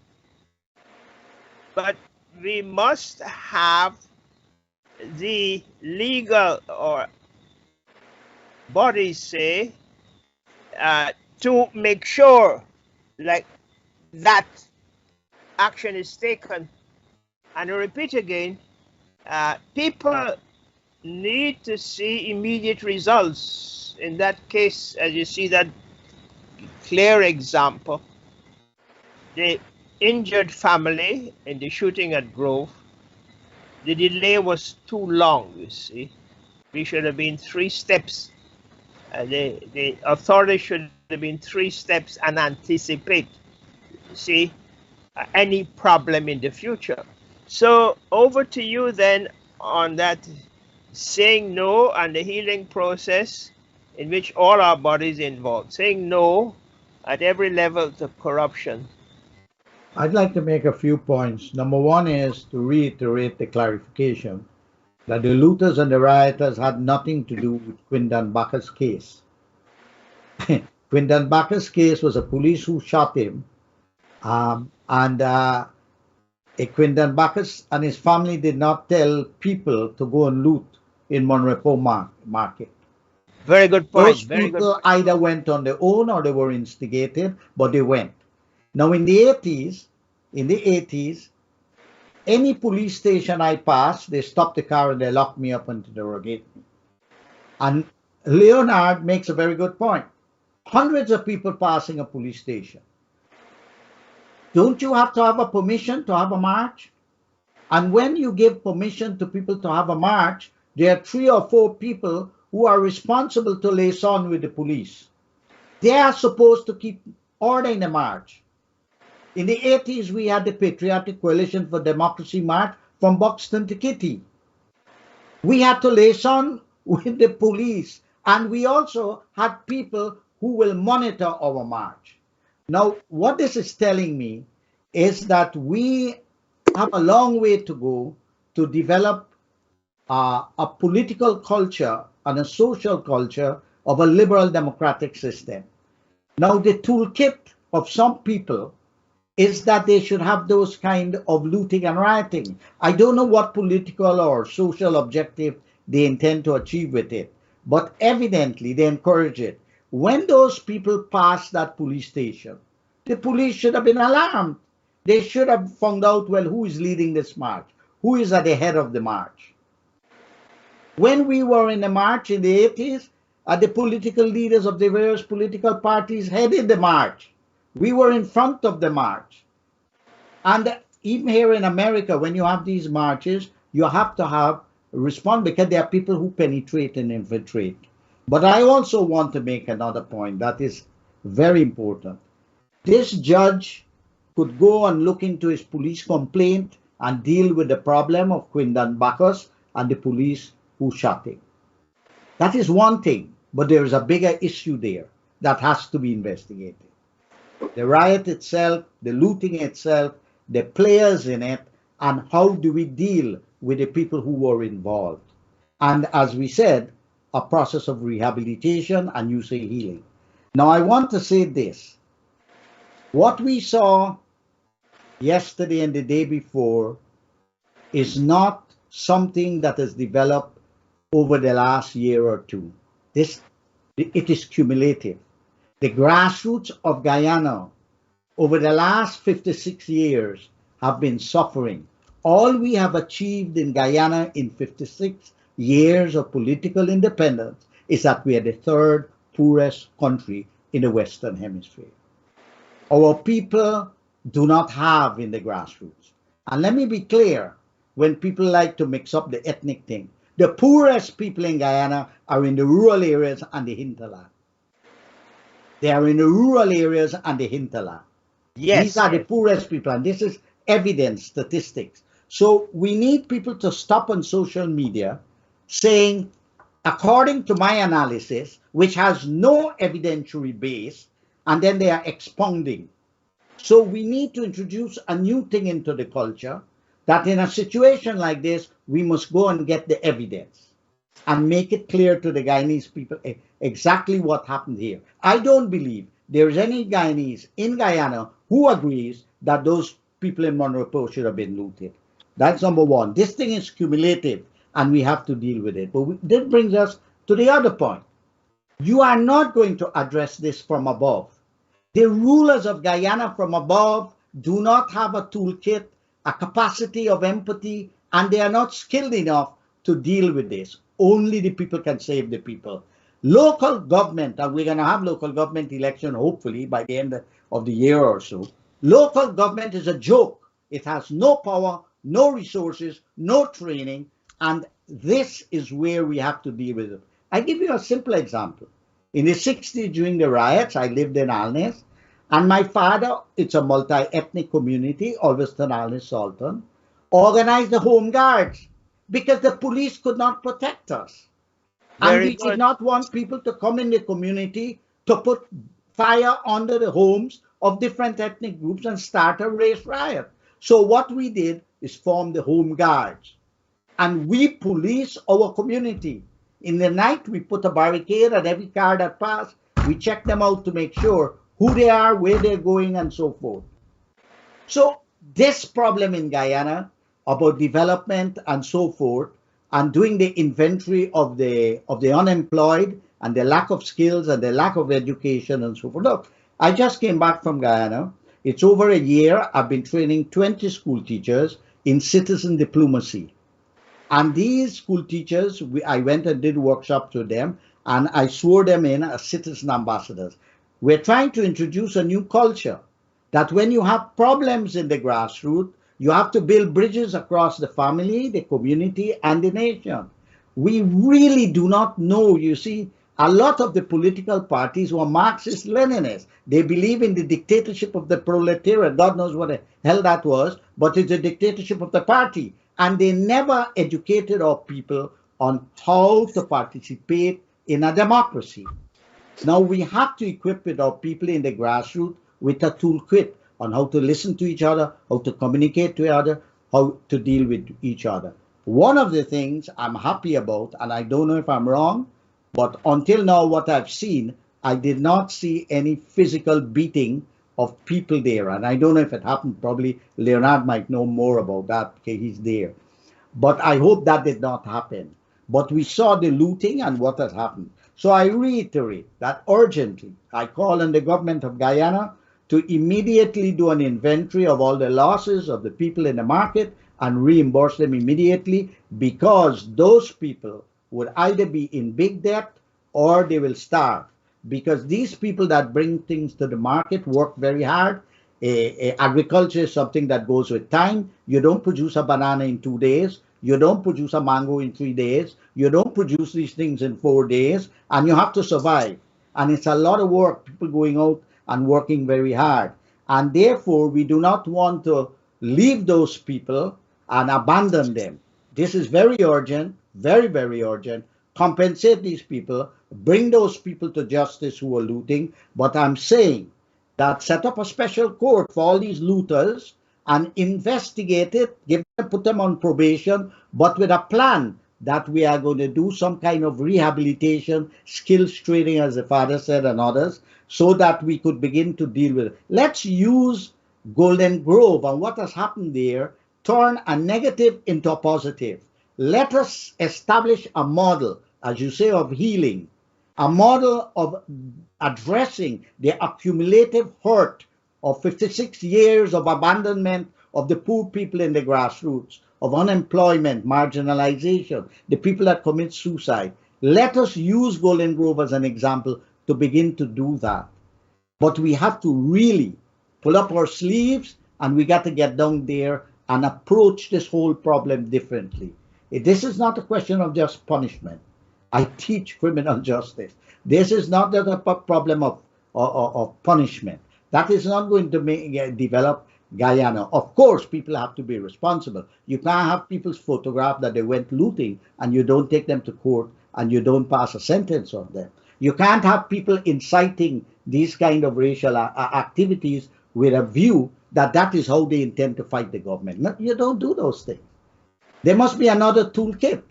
but we must have the legal or bodies, say, to make sure like that action is taken. And I repeat again, people need to see immediate results. In that case, as you see that clear example, the injured family in the shooting at Grove, the delay was too long, you see. We should have been 3 steps. The authorities should have been 3 steps and anticipate, see, any problem in the future. So over to you then on that saying no and the healing process in which all our bodies involved, saying no at every level to corruption. I'd like to make a few points. Number one is to reiterate the clarification that the looters and the rioters had nothing to do with Quindan Bacchus' case. Quindan Bacchus' case was a police who shot him, and Quindan Bacchus and his family did not tell people to go and loot in Monrepo Market. Very good point. Those people either went on their own or they were instigated, but they went. Now in the 80s, any police station I passed, they stopped the car and they locked me up and interrogate me. And Leonard makes a very good point. Hundreds of people passing a police station. Don't you have to have a permission to have a march? And when you give permission to people to have a march, there are 3 or 4 people who are responsible to liaison with the police. They are supposed to keep order in the march. In the 80s, we had the Patriotic Coalition for Democracy March from Buxton to Kitty. We had to liaison with the police, and we also had people who will monitor our march. Now, what this is telling me is that we have a long way to go to develop a political culture and a social culture of a liberal democratic system. Now, the toolkit of some people is that they should have those kind of looting and rioting. I don't know what political or social objective they intend to achieve with it, but evidently they encourage it. When those people pass that police station, the police should have been alarmed. They should have found out, well, who is leading this march? Who is at the head of the march? When we were in the march in the 80s, the political leaders of the various political parties headed the march. We were in front of the march. And even here in America, when you have these marches, you have to have respond because there are people who penetrate and infiltrate. But I also want to make another point that is very important. This judge could go and look into his police complaint and deal with the problem of Quindan Bacchus and the police who shot him. That is one thing, but there is a bigger issue there that has to be investigated. The riot itself, the looting itself, the players in it, and how do we deal with the people who were involved. And as we said, a process of rehabilitation and you say healing. Now I want to say this. What we saw yesterday and the day before is not something that has developed over the last year or two. It is cumulative. The grassroots of Guyana over the last 56 years have been suffering. All we have achieved in Guyana in 56 years of political independence is that we are the third poorest country in the Western Hemisphere. Our people do not have in the grassroots. And let me be clear, when people like to mix up the ethnic thing, the poorest people in Guyana are in the rural areas and the hinterland. They are in the rural areas and the hinterland. Yes. These are the poorest people, and this is evidence, statistics. So we need people to stop on social media saying, according to my analysis, which has no evidentiary base, and then they are expounding. So we need to introduce a new thing into the culture, that in a situation like this, we must go and get the evidence and make it clear to the Guyanese people exactly what happened here. I don't believe there is any Guyanese in Guyana who agrees that those people in Monroe should have been looted. That's number one. This thing is cumulative and we have to deal with it. But this brings us to the other point. You are not going to address this from above. The rulers of Guyana from above do not have a toolkit, a capacity of empathy, and they are not skilled enough to deal with this. Only the people can save the people. Local government, and we're going to have local government election hopefully by the end of the year or so. Local government is a joke. It has no power, no resources, no training, and this is where we have to deal with it. I give you a simple example. In the 60s during the riots, I lived in Alness, and my father, it's a multi-ethnic community, Alveston, Alness, Salton, organized the home guards because the police could not protect us. And we did not want people to come in the community to put fire under the homes of different ethnic groups and start a race riot. So what we did is form the home guards. And we police our community. In the night, we put a barricade at every car that passed. We check them out to make sure who they are, where they're going, and so forth. So this problem in Guyana about development and so forth, and doing the inventory of the unemployed and the lack of skills and the lack of education and so forth. Look, I just came back from Guyana. It's over a year. I've been training 20 school teachers in citizen diplomacy. And these school teachers, I went and did workshops with them, and I swore them in as citizen ambassadors. We're trying to introduce a new culture that when you have problems in the grassroots, you have to build bridges across the family, the community, and the nation. We really do not know. You see, a lot of the political parties were Marxist-Leninists. They believe in the dictatorship of the proletariat. God knows what the hell that was, but it's a dictatorship of the party. And they never educated our people on how to participate in a democracy. Now we have to equip with our people in the grassroots with a toolkit on how to listen to each other, how to communicate to each other, how to deal with each other. One of the things I'm happy about, and I don't know if I'm wrong, but until now what I've seen, I did not see any physical beating of people there. And I don't know if it happened, probably Leonard might know more about that, okay, he's there. But I hope that did not happen. But we saw the looting and what has happened. So I reiterate that urgently, I call on the government of Guyana to immediately do an inventory of all the losses of the people in the market and reimburse them immediately, because those people would either be in big debt or they will starve. Because these people that bring things to the market work very hard. Agriculture is something that goes with time. You don't produce a banana in 2 days. You don't produce a mango in 3 days. You don't produce these things in 4 days, and you have to survive. And it's a lot of work, people going out and working very hard. And therefore, we do not want to leave those people and abandon them. This is very urgent, very, very urgent. Compensate these people, bring those people to justice who are looting. But I'm saying that set up a special court for all these looters and investigate it, put them on probation, but with a plan that we are going to do some kind of rehabilitation, skills training, as the father said, and others, so that we could begin to deal with it. Let's use Golden Grove and what has happened there, turn a negative into a positive. Let us establish a model, as you say, of healing, a model of addressing the accumulative hurt of 56 years of abandonment of the poor people in the grassroots, of unemployment, marginalization, the people that commit suicide. Let us use Golden Grove as an example to begin to do that. But we have to really pull up our sleeves, and we got to get down there and approach this whole problem differently. This is not a question of just punishment. I teach criminal justice. This is not a problem of punishment. That is not going to develop Guyana. Of course, people have to be responsible. You can't have people's photograph that they went looting and you don't take them to court and you don't pass a sentence on them. You can't have people inciting these kind of racial activities with a view that that is how they intend to fight the government. No, you don't do those things. There must be another toolkit.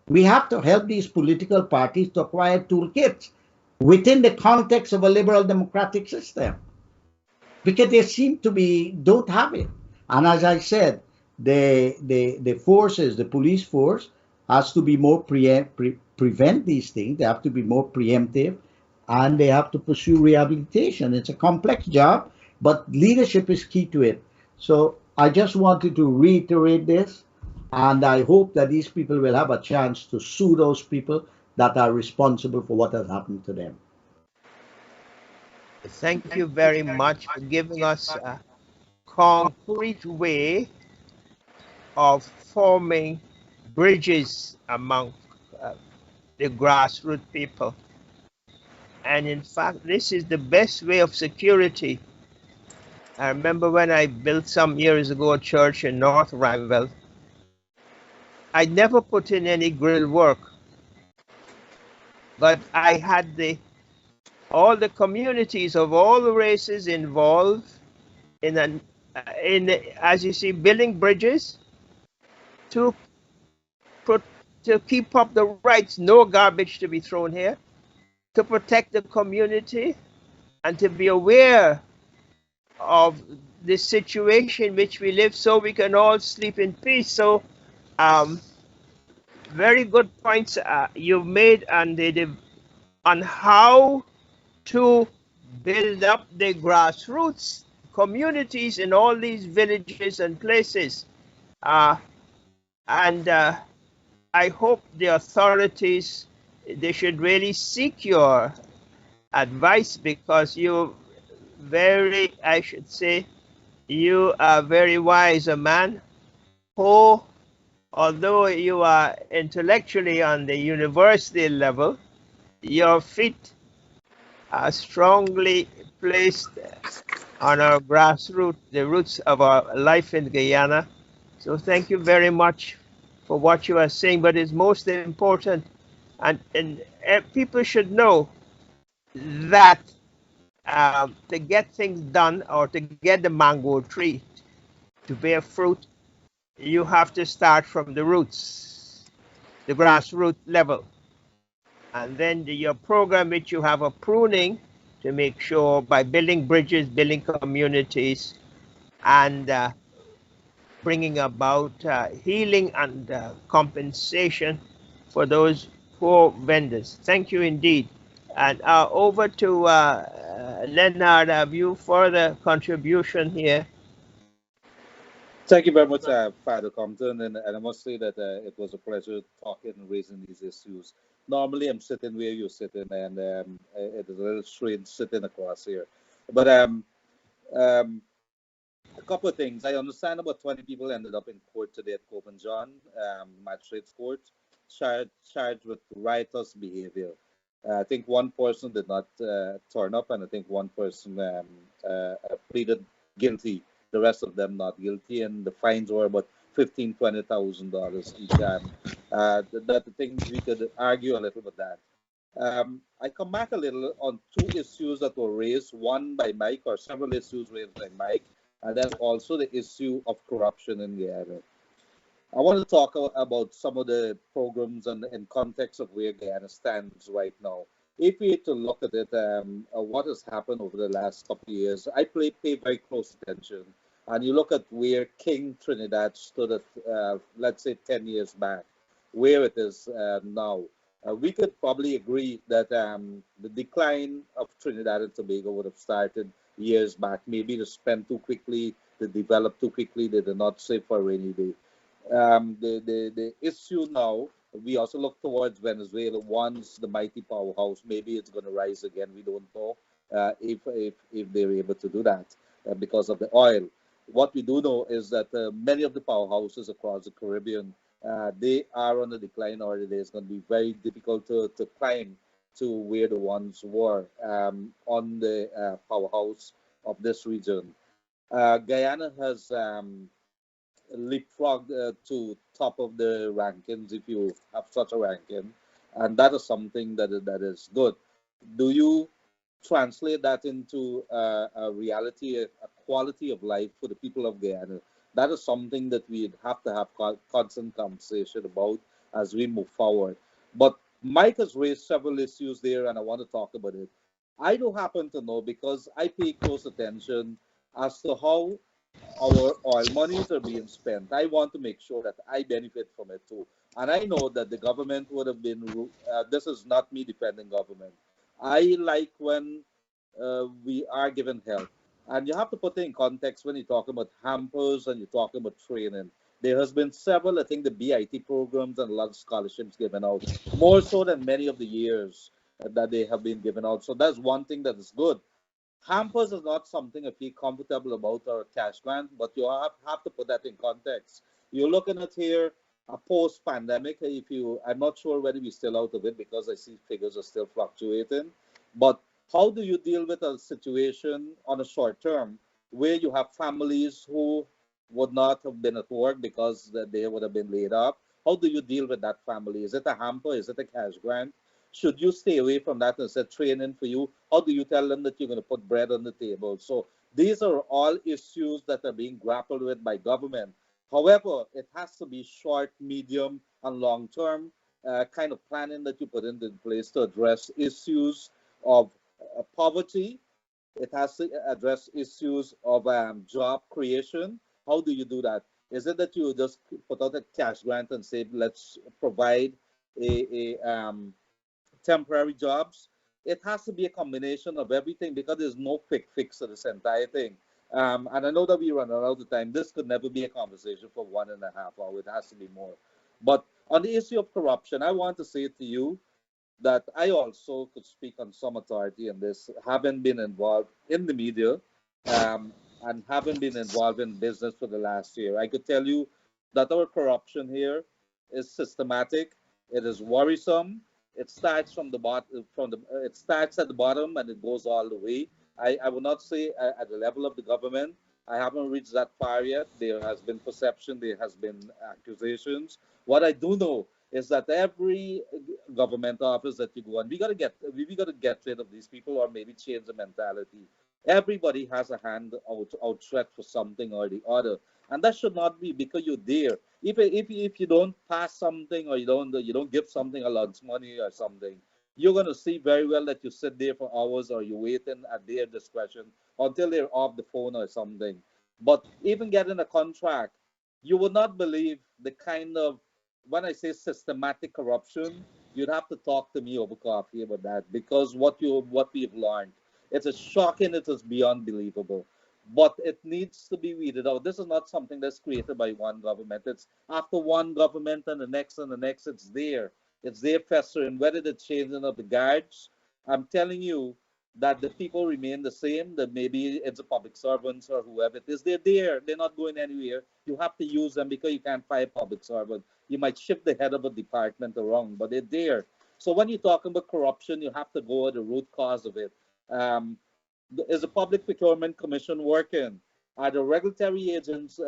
We have to help these political parties to acquire toolkits within the context of a liberal democratic system, because they seem to don't have it. And as I said, the forces, the police force, has to be more prevent these things. They have to be more preemptive, and they have to pursue rehabilitation. It's a complex job, but leadership is key to it. So I just wanted to reiterate this, and I hope that these people will have a chance to sue those people that are responsible for what has happened to them. Thank you very much for giving us a concrete way of forming bridges among the grassroots people. And in fact, this is the best way of security. I remember when I built some years ago a church in North Rhineville, I never put in any grill work, but I had all the communities of all the races involved in as you see, building bridges to keep up the rights, no garbage to be thrown here, to protect the community, and to be aware of the situation in which we live, so we can all sleep in peace. So very good points you've made on how to build up the grassroots communities in all these villages and places. And I hope the authorities, they should really seek your advice, because you I should say, you are very wise, a man who, although you are intellectually on the university level, your feet are strongly placed on our grassroots, the roots of our life in Guyana. So thank you very much for what you are saying, but it's most important, and people should know that to get things done, or to get the mango tree to bear fruit, you have to start from the roots, the grassroots level. And then your program, which you have a pruning to make sure by building bridges, building communities, and bringing about healing and compensation for those poor vendors. Thank you indeed. And over to Leonard. Have you further contribution here? Thank you very much, Father Compton, and I must say that it was a pleasure talking and raising these issues. Normally, I'm sitting where you're sitting, and it is a little strange sitting across here. But couple of things. I understand about 20 people ended up in court today at Compton, Magistrates Court, charged with riotous behavior. I think one person did not turn up, and I think one person pleaded guilty. The rest of them not guilty, and the fines were about $15,000-$20,000 each. That the thing we could argue a little bit that. I come back a little on two issues that were raised, one by Mike, or several issues raised by Mike, and then also the issue of corruption in Guyana. I want to talk about some of the programs and in context of where Guyana stands right now. If we had to look at it, what has happened over the last couple of years, I pay very close attention. And you look at where King Trinidad stood at, let's say, 10 years back, where it is now. We could probably agree that the decline of Trinidad and Tobago would have started years back. Maybe they spent too quickly, they developed too quickly, they did not save for a rainy day. The issue now, we also look towards Venezuela. Once the mighty powerhouse, maybe it's going to rise again. We don't know if they're able to do that because of the oil. What we do know is that many of the powerhouses across the Caribbean, they are on the decline already. It's going to be very difficult to climb to where the ones were on the powerhouse of this region. Guyana has leapfrogged to top of the rankings, if you have such a ranking, and that is something that is good. Do you translate that into a reality, a quality of life for the people of Guyana? That is something that we'd have to have constant conversation about as we move forward. But Mike has raised several issues there, and I want to talk about it. I do happen to know, because I pay close attention as to how our oil monies are being spent. I want to make sure that I benefit from it too. And I know that the government would have been, this is not me defending government. I like when we are given help. And you have to put it in context when you talk about hampers and you talk about training. There has been several, I think, the BIT programs and a lot of scholarships given out, more so than many of the years that they have been given out. So that's one thing that is good. Hampers is not something I feel comfortable about, or a cash grant, but you have to put that in context. You're looking at here a post-pandemic. I'm not sure whether we're still out of it, because I see figures are still fluctuating. But how do you deal with a situation on a short term where you have families who would not have been at work because they would have been laid off? How do you deal with that family? Is it a hamper? Is it a cash grant? Should you stay away from that and say training for you? How do you tell them that you're going to put bread on the table? So these are all issues that are being grappled with by government. However, it has to be short, medium, and long-term kind of planning that you put into place to address issues of poverty. It has to address issues of job creation. How do you do that? Is it that you just put out a cash grant and say, let's provide a temporary jobs? It has to be a combination of everything, because there's no quick fix to this entire thing. And I know that we run out of time. This could never be a conversation for 1.5 hours. It has to be more. But on the issue of corruption, I want to say to you that I also could speak on some authority in this, having been involved in the media and having been involved in business for the last year. I could tell you that our corruption here is systematic. It is worrisome. It starts from the bottom. It starts at the bottom and it goes all the way. I would not say at the level of the government. I haven't reached that far yet. There has been perception. There has been accusations. What I do know is that every government office that you go on, we got to get rid of these people, or maybe change the mentality. Everybody has a hand outstretched for something or the other, and that should not be because you're there. If you don't pass something, or you don't give something a lunch money or something, you're going to see very well that you sit there for hours, or you're waiting at their discretion until they're off the phone or something. But even getting a contract, you would not believe the kind of, when I say systematic corruption, you'd have to talk to me over coffee about that, because what we've learned, it is shocking. It is beyond believable. But it needs to be weeded out. This is not something that's created by one government. It's after one government and the next and the next. It's there. It's there festering. Whether the changing of the guards, I'm telling you that the people remain the same, that maybe it's the public servants or whoever it is, they're there, they're not going anywhere. You have to use them because you can't fire public servant. You might shift the head of a department around, but they're there. So when you talk about corruption, you have to go at the root cause of it. Is the Public Procurement Commission working? Are the regulatory agents,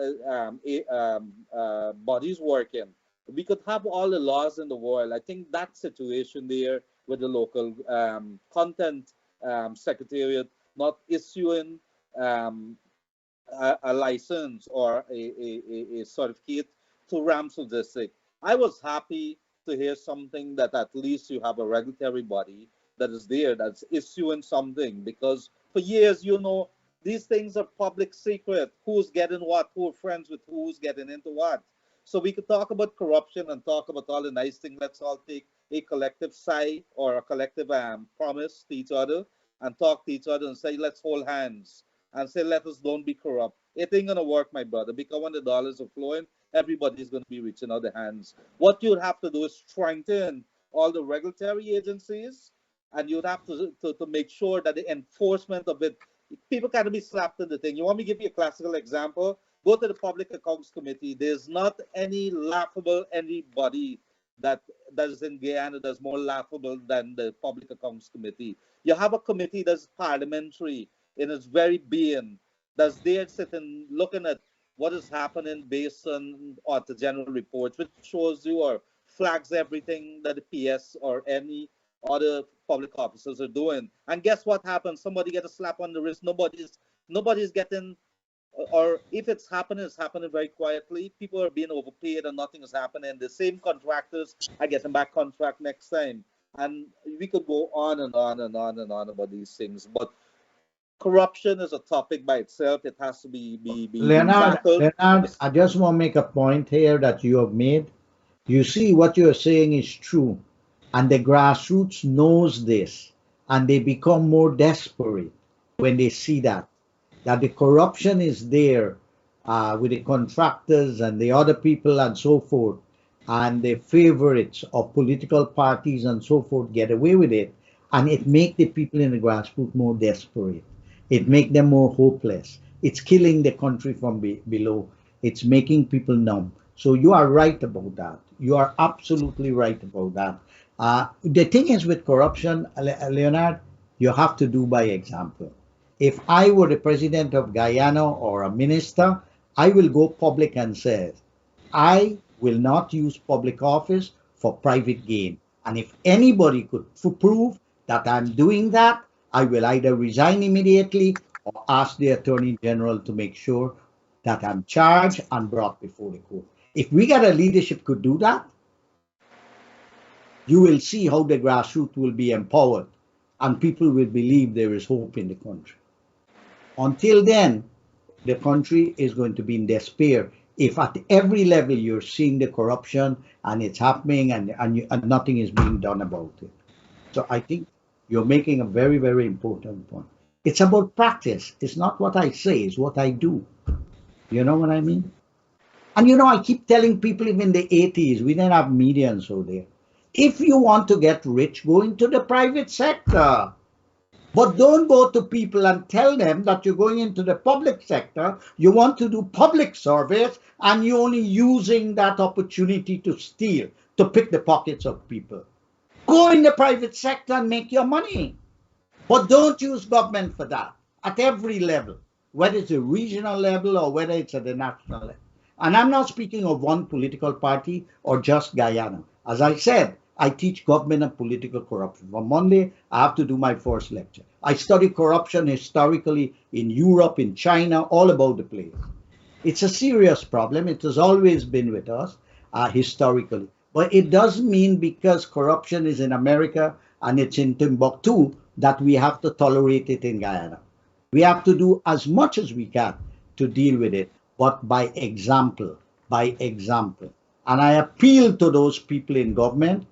bodies working? We could have all the laws in the world. I think that situation there with the local content secretariat not issuing a license or a certificate to Rams Logistics. I was happy to hear something that at least you have a regulatory body that is there that's issuing something, because for years, these things are public secret. Who's getting what, who are friends with who's getting into what. So we could talk about corruption and talk about all the nice things. Let's all take a collective sigh or a collective promise to each other and talk to each other and say, let's hold hands and say, let us don't be corrupt. It ain't going to work, my brother, because when the dollars are flowing, everybody's going to be reaching out their hands. What you'd have to do is strengthen all the regulatory agencies, and you'd have to make sure that the enforcement of it, people can't be slapped in the thing. You want me to give you a classical example? Go to the Public Accounts Committee. There's not any laughable anybody that is in Guyana that's more laughable than the Public Accounts Committee. You have a committee that's parliamentary in its very being, that's there sitting looking at what is happening based on the general reports, which shows you or flags everything that the PS or any other public officers are doing. And guess what happens? Somebody gets a slap on the wrist. Nobody's getting, or if it's happening very quietly. People are being overpaid and nothing is happening. The same contractors are getting back contract next time. And we could go on and on and on and on about these things. But corruption is a topic by itself. It has to be Leonard, tackled. Leonard, I just want to make a point here that you have made. You see, what you're saying is true. And the grassroots knows this. And they become more desperate when they see that the corruption is there with the contractors and the other people and so forth. And the favorites of political parties and so forth get away with it. And it makes the people in the grassroots more desperate. It makes them more hopeless. It's killing the country from below. It's making people numb. So you are right about that. You are absolutely right about that. The thing is with corruption, Leonard, you have to do by example. If I were the president of Guyana or a minister, I will go public and say, I will not use public office for private gain. And if anybody could prove that I'm doing that, I will either resign immediately or ask the Attorney General to make sure that I'm charged and brought before the court. If we got a leadership could do that, you will see how the grassroots will be empowered and people will believe there is hope in the country. Until then, the country is going to be in despair if at every level you're seeing the corruption and it's happening and nothing is being done about it. So I think you're making a very, very important point. It's about practice. It's not what I say, it's what I do. You know what I mean? And I keep telling people, even in the 80s, we didn't have media and so there. If you want to get rich, go into the private sector. But don't go to people and tell them that you're going into the public sector, you want to do public service, and you're only using that opportunity to steal, to pick the pockets of people. Go in the private sector and make your money. But don't use government for that at every level, whether it's a regional level or whether it's at the national level. And I'm not speaking of one political party or just Guyana. As I said, I teach government and political corruption. On Monday, I have to do my first lecture. I study corruption historically in Europe, in China, all about the place. It's a serious problem. It has always been with us historically. But it doesn't mean because corruption is in America and it's in Timbuktu that we have to tolerate it in Guyana. We have to do as much as we can to deal with it, but by example, by example. And I appeal to those people in government,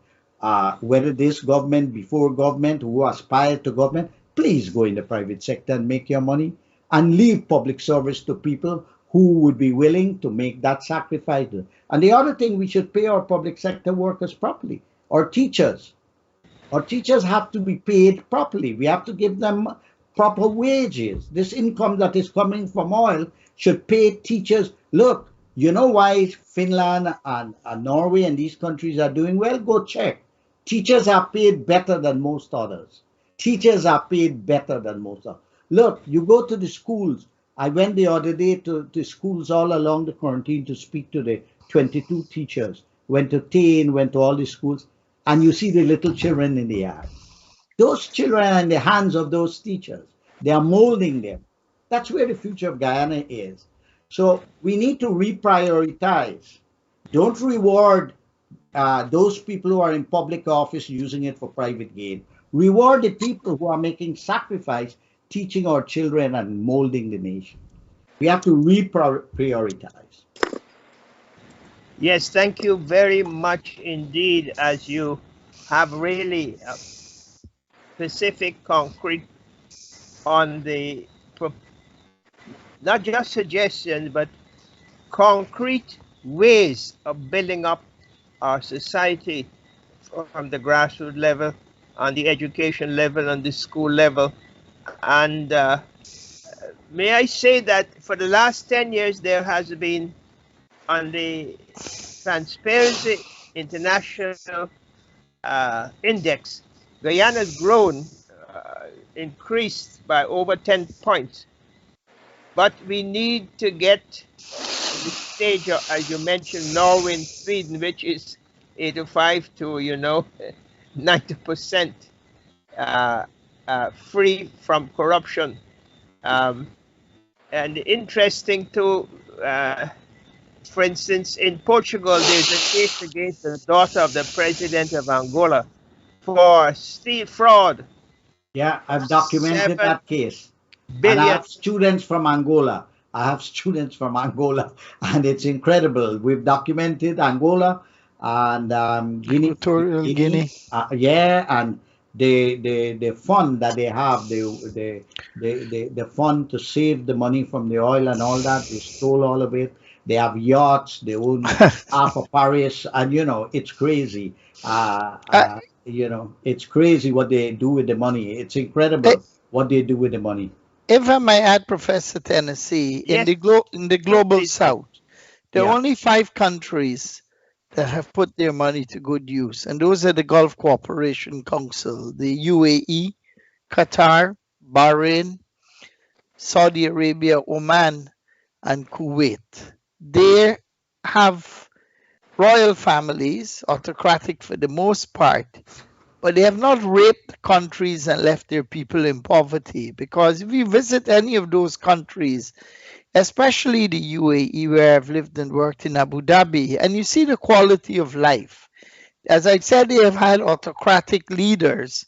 whether this government, before government, who aspire to government, please go in the private sector and make your money and leave public service to people who would be willing to make that sacrifice. And the other thing, we should pay our public sector workers properly, our teachers. Our teachers have to be paid properly. We have to give them proper wages. This income that is coming from oil should pay teachers. Look, you know why Finland and Norway and these countries are doing well? Go check. Teachers are paid better than most others. Teachers are paid better than most others. Look, you go to the schools. I went the other day to schools all along the quarantine to speak to the 22 teachers. Went to Tain, went to all the schools, and you see the little children in the yard. Those children are in the hands of those teachers. They are molding them. That's where the future of Guyana is. So we need to reprioritize. Don't reward those people who are in public office using it for private gain. Reward the people who are making sacrifice, teaching our children and molding the nation. We have to reprioritize. Yes, thank you very much indeed, as you have really specific, concrete on the, not just suggestions, but concrete ways of building up our society from the grassroots level, on the education level, on the school level. And may I say that for the last 10 years, there has been, on the Transparency International Index, Guyana's grown, increased by over 10 points. But we need to get to the stage, as you mentioned, Norway and Sweden, which is 85 to 90% free from corruption. And interesting too, for instance, in Portugal, there's a case against the daughter of the president of Angola for fraud. Yeah, I've documented that case. Billion. And I have students from Angola. And it's incredible. We've documented Angola and Guinea. Yeah, and the fund that they have, the fund to save the money from the oil and all that, they stole all of it. They have yachts, they own half of Paris, and it's crazy. It's crazy what they do with the money. It's incredible what they do with the money. If I may add, Professor Tennassee, yes. in the global south, there are only 5 countries that have put their money to good use, and those are the Gulf Cooperation Council, the UAE, Qatar, Bahrain, Saudi Arabia, Oman, and Kuwait. They have royal families, autocratic for the most part, but they have not raped countries and left their people in poverty. Because if you visit any of those countries, especially the UAE, where I've lived and worked in Abu Dhabi, and you see the quality of life. As I said, they have had autocratic leaders,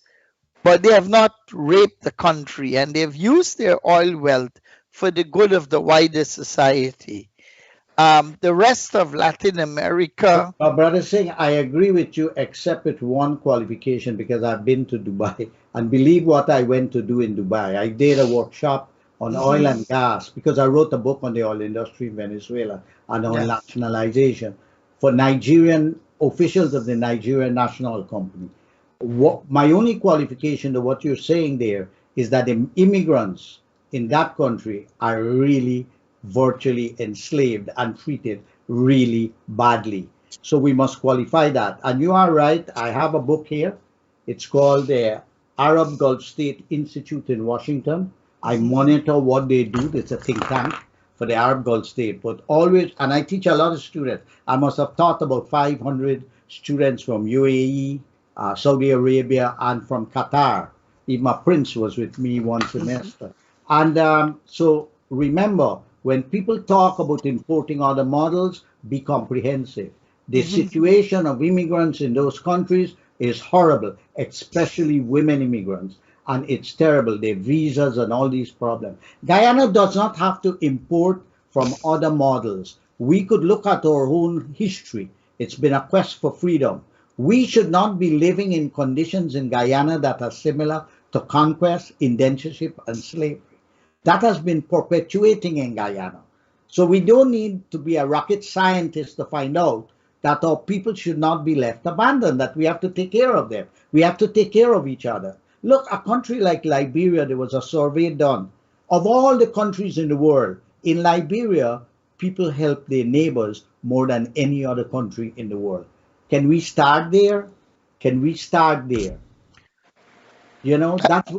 but they have not raped the country, and they have used their oil wealth for the good of the wider society. The rest of Latin America. Brother Singh, I agree with you, except with one qualification, because I've been to Dubai, and believe what I went to do in Dubai. I did a workshop on oil and gas, because I wrote a book on the oil industry in Venezuela and on nationalization for Nigerian officials of the Nigerian National Company. My only qualification to what you're saying there is that the immigrants in that country are really virtually enslaved and treated really badly. So we must qualify that. And you are right, I have a book here. It's called the Arab Gulf State Institute in Washington. I monitor what they do. It's a think tank for the Arab Gulf State. But always, and I teach a lot of students. I must have taught about 500 students from UAE, Saudi Arabia, and from Qatar. Even my prince was with me one semester. And so remember, when people talk about importing other models, be comprehensive. The situation of immigrants in those countries is horrible, especially women immigrants. And it's terrible, the visas and all these problems. Guyana does not have to import from other models. We could look at our own history. It's been a quest for freedom. We should not be living in conditions in Guyana that are similar to conquest, indentureship, and slavery. That has been perpetuating in Guyana. So we don't need to be a rocket scientist to find out that our people should not be left abandoned, that we have to take care of them. We have to take care of each other. Look, a country like Liberia, there was a survey done. Of all the countries in the world, in Liberia, people help their neighbors more than any other country in the world. Can we start there? Can we start there? You know,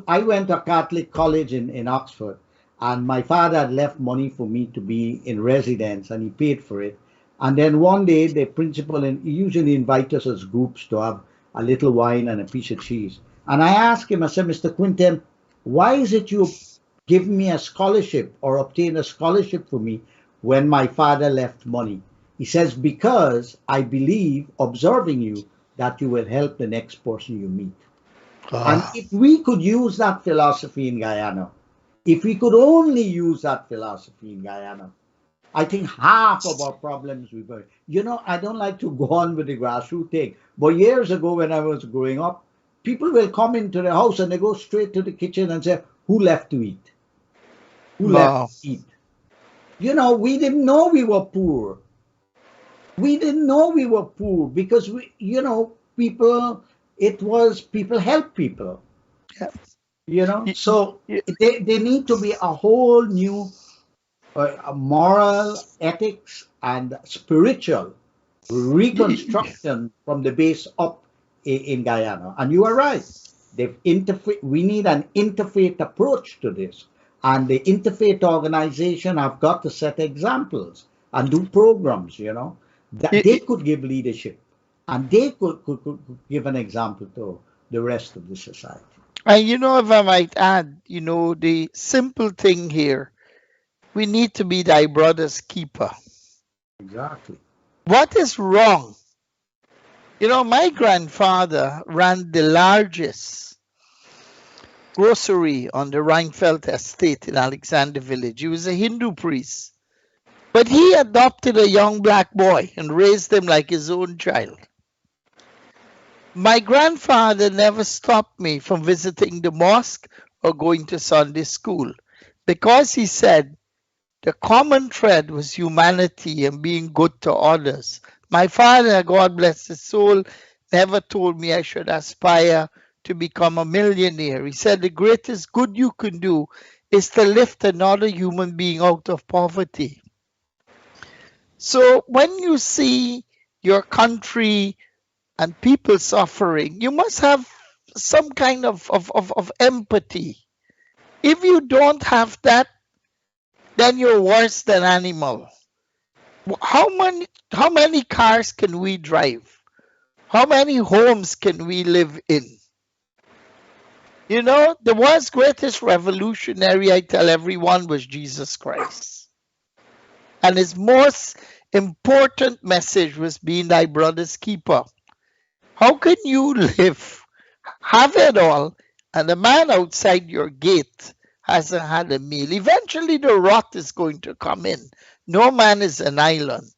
I went to a Catholic college in Oxford, and my father had left money for me to be in residence, and he paid for it. And then one day, the principal usually invite us as groups to have a little wine and a piece of cheese. And I asked him, I said, Mr. Quinten, why is it you give me a scholarship or obtain a scholarship for me when my father left money? He says, because I believe, observing you, that you will help the next person you meet. And if we could use that philosophy in Guyana, if we could only use that philosophy in Guyana, I think half of our problems we were. You know, I don't like to go on with the grassroots thing, but years ago when I was growing up, people will come into the house and they go straight to the kitchen and say, who left to eat? Who left to eat? You know, we didn't know we were poor. We didn't know we were poor because people help people. Yeah. You know, so they need to be a whole new moral, ethics, and spiritual reconstruction from the base up in Guyana. And you are right. We need an interfaith approach to this. And the interfaith organization have got to set examples and do programs, you know, that they could give leadership and they could give an example to the rest of the society. And you know, if I might add, you know, the simple thing here, we need to be thy brother's keeper. Exactly. What is wrong? You know, my grandfather ran the largest grocery on the Rheinfeld estate in Alexander Village. He was a Hindu priest. But he adopted a young black boy and raised him like his own child. My grandfather never stopped me from visiting the mosque or going to Sunday school because he said the common thread was humanity and being good to others. My father, God bless his soul, never told me I should aspire to become a millionaire. He said the greatest good you can do is to lift another human being out of poverty. So when you see your country and people suffering, you must have some kind of empathy. If you don't have that, then you're worse than animal. How many cars can we drive? How many homes can we live in? You know, the world's greatest revolutionary, I tell everyone, was Jesus Christ. And his most important message was being thy brother's keeper. How can you live, have it all, and the man outside your gate hasn't had a meal? Eventually the rot is going to come in. No man is an island.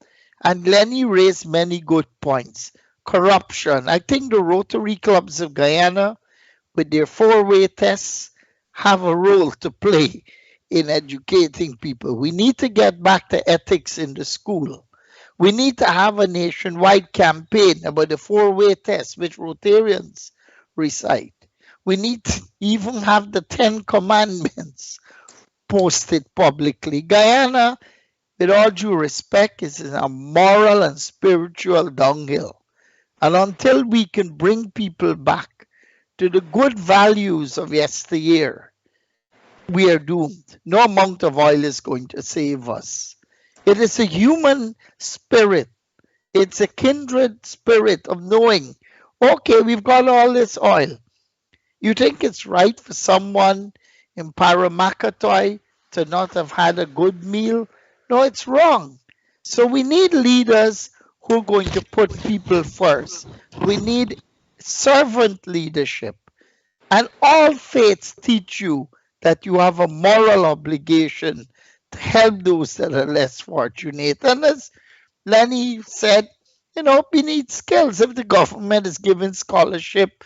And Lenny raised many good points. Corruption. I think the Rotary Clubs of Guyana, with their four-way tests, have a role to play in educating people. We need to get back to ethics in the school. We need to have a nationwide campaign about the four-way test, which Rotarians recite. We need to even have the 10 Commandments posted publicly. Guyana, with all due respect, is in a moral and spiritual dunghill. And until we can bring people back to the good values of yesteryear, we are doomed. No amount of oil is going to save us. It is a human spirit. It's a kindred spirit of knowing, okay, we've got all this oil. You think it's right for someone in Paramakatoy to not have had a good meal? No, it's wrong. So we need leaders who are going to put people first. We need servant leadership. And all faiths teach you that you have a moral obligation to help those that are less fortunate. And as Lenny said, you know, we need skills. If the government is giving scholarship,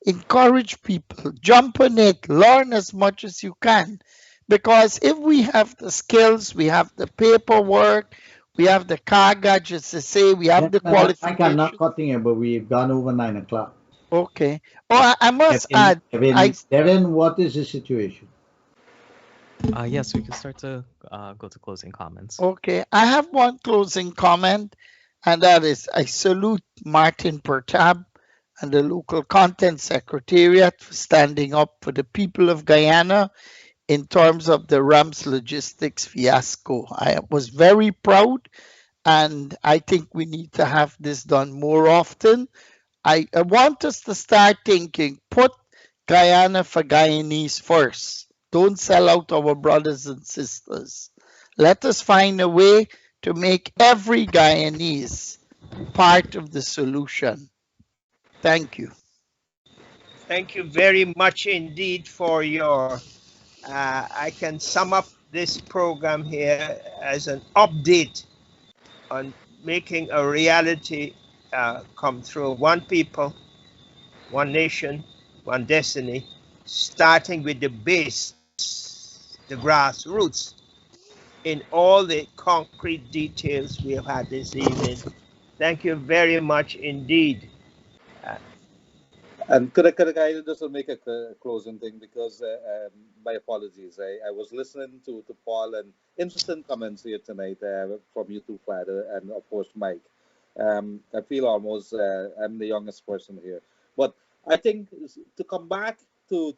encourage people, jump on it, learn as much as you can. Because if we have the skills, we have the paperwork, We have the car gadgets to say, we have the Gentlemen, I cannot qualifications. cutting you, but we've gone over 9 o'clock. Okay. Oh, I must add, Devin, what is the situation? Yes, we can start to go to closing comments. Okay, I have one closing comment, and that is I salute Martin Pertab and the local content secretariat for standing up for the people of Guyana in terms of the Rams logistics fiasco. I was very proud, and I think we need to have this done more often. I want us to start thinking, put Guyana for Guyanese first. Don't sell out our brothers and sisters. Let us find a way to make every Guyanese part of the solution. Thank you. Thank you very much indeed for your, I can sum up this program here as an update on making a reality come through. One people, one nation, one destiny, starting with the base, the grassroots, in all the concrete details we have had this evening. Thank you very much indeed. And could I just make a closing thing, because my apologies. I was listening to Paul, and interesting comments here tonight from you two, Father, and of course Mike. I feel almost I'm the youngest person here, but I think to come back to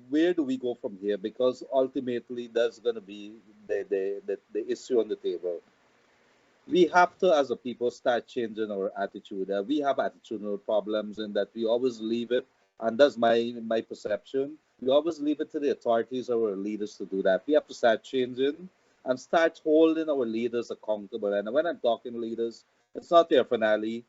where do we go from here, because ultimately that's going to be the issue on the table. We have to, as a people, start changing our attitude. We have attitudinal problems in that we always leave it, and that's my perception. We always leave it to the authorities or our leaders to do that. We have to start changing and start holding our leaders accountable. And when I'm talking leaders, it's not their finale.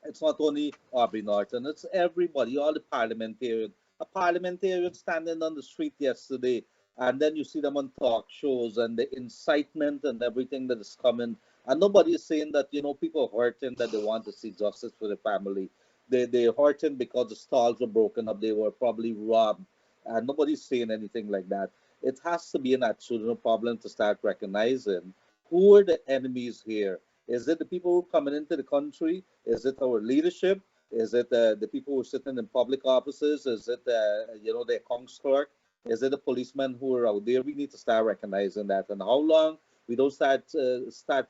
It's not only Aubrey Norton, it's everybody, all the parliamentarians. A parliamentarian standing on the street yesterday, and then you see them on talk shows and the incitement and everything that is coming. And nobody is saying that, people are hurting, that they want to see justice for the family. They're hurting because the stalls were broken up, they were probably robbed, and nobody's saying anything like that. It has to be an attitudinal problem to start recognizing who are the enemies here. Is it the people who are coming into the country? Is it our leadership? Is it the people who are sitting in public offices? Is it, the accounts clerk? Is it the policemen who are out there? We need to start recognizing that. And how long we don't start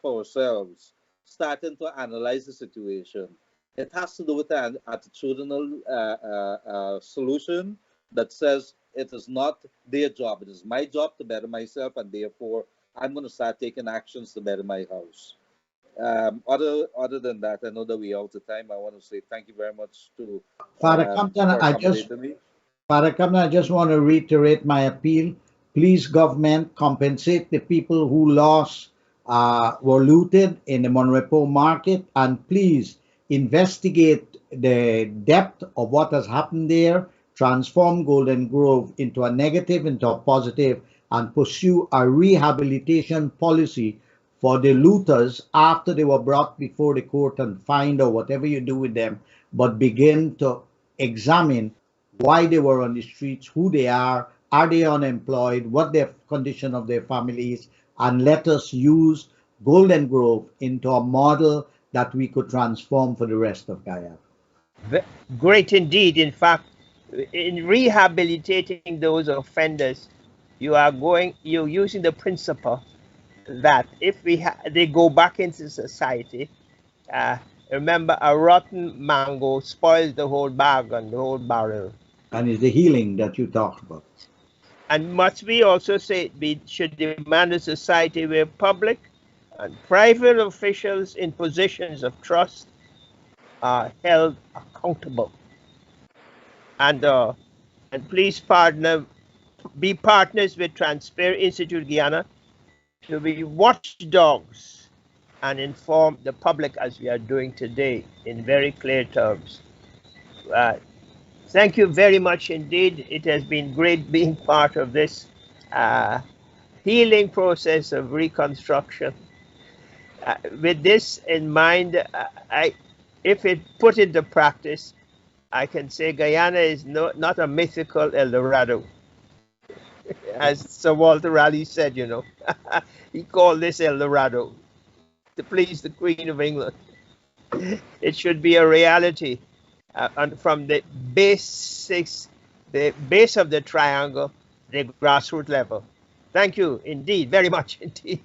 for ourselves, starting to analyze the situation. It has to do with an attitudinal solution that says it is not their job. It is my job to better myself, and therefore I'm going to start taking actions to better my house. Other than that, I know that we're out of time. I want to say thank you very much to Father Compton. Father Compton, I just want to reiterate my appeal. Please, government, compensate the people who were looted in the Monrepo market, and please investigate the depth of what has happened there, transform Golden Grove into a negative, into a positive, and pursue a rehabilitation policy for the looters after they were brought before the court and fined or whatever you do with them, but begin to examine why they were on the streets, who they are they unemployed, what the condition of their families, and let us use Golden Grove into a model that we could transform for the rest of Guyana. Great indeed. In fact, in rehabilitating those offenders, you're using the principle that if they go back into society, remember, a rotten mango spoils the whole bag and the whole barrel. And it's the healing that you talked about. And must we also say we should demand a society where public and private officials in positions of trust are held accountable. And please be partners with Transparency Institute Guyana to be watchdogs and inform the public as we are doing today in very clear terms. Thank you very much indeed. It has been great being part of this healing process of reconstruction. With this in mind, if it put into practice, I can say Guyana is not a mythical El Dorado. As Sir Walter Raleigh said, you know, he called this El Dorado to please the Queen of England. It should be a reality, and from the basics, the base of the triangle, the grassroots level. Thank you indeed, very much indeed.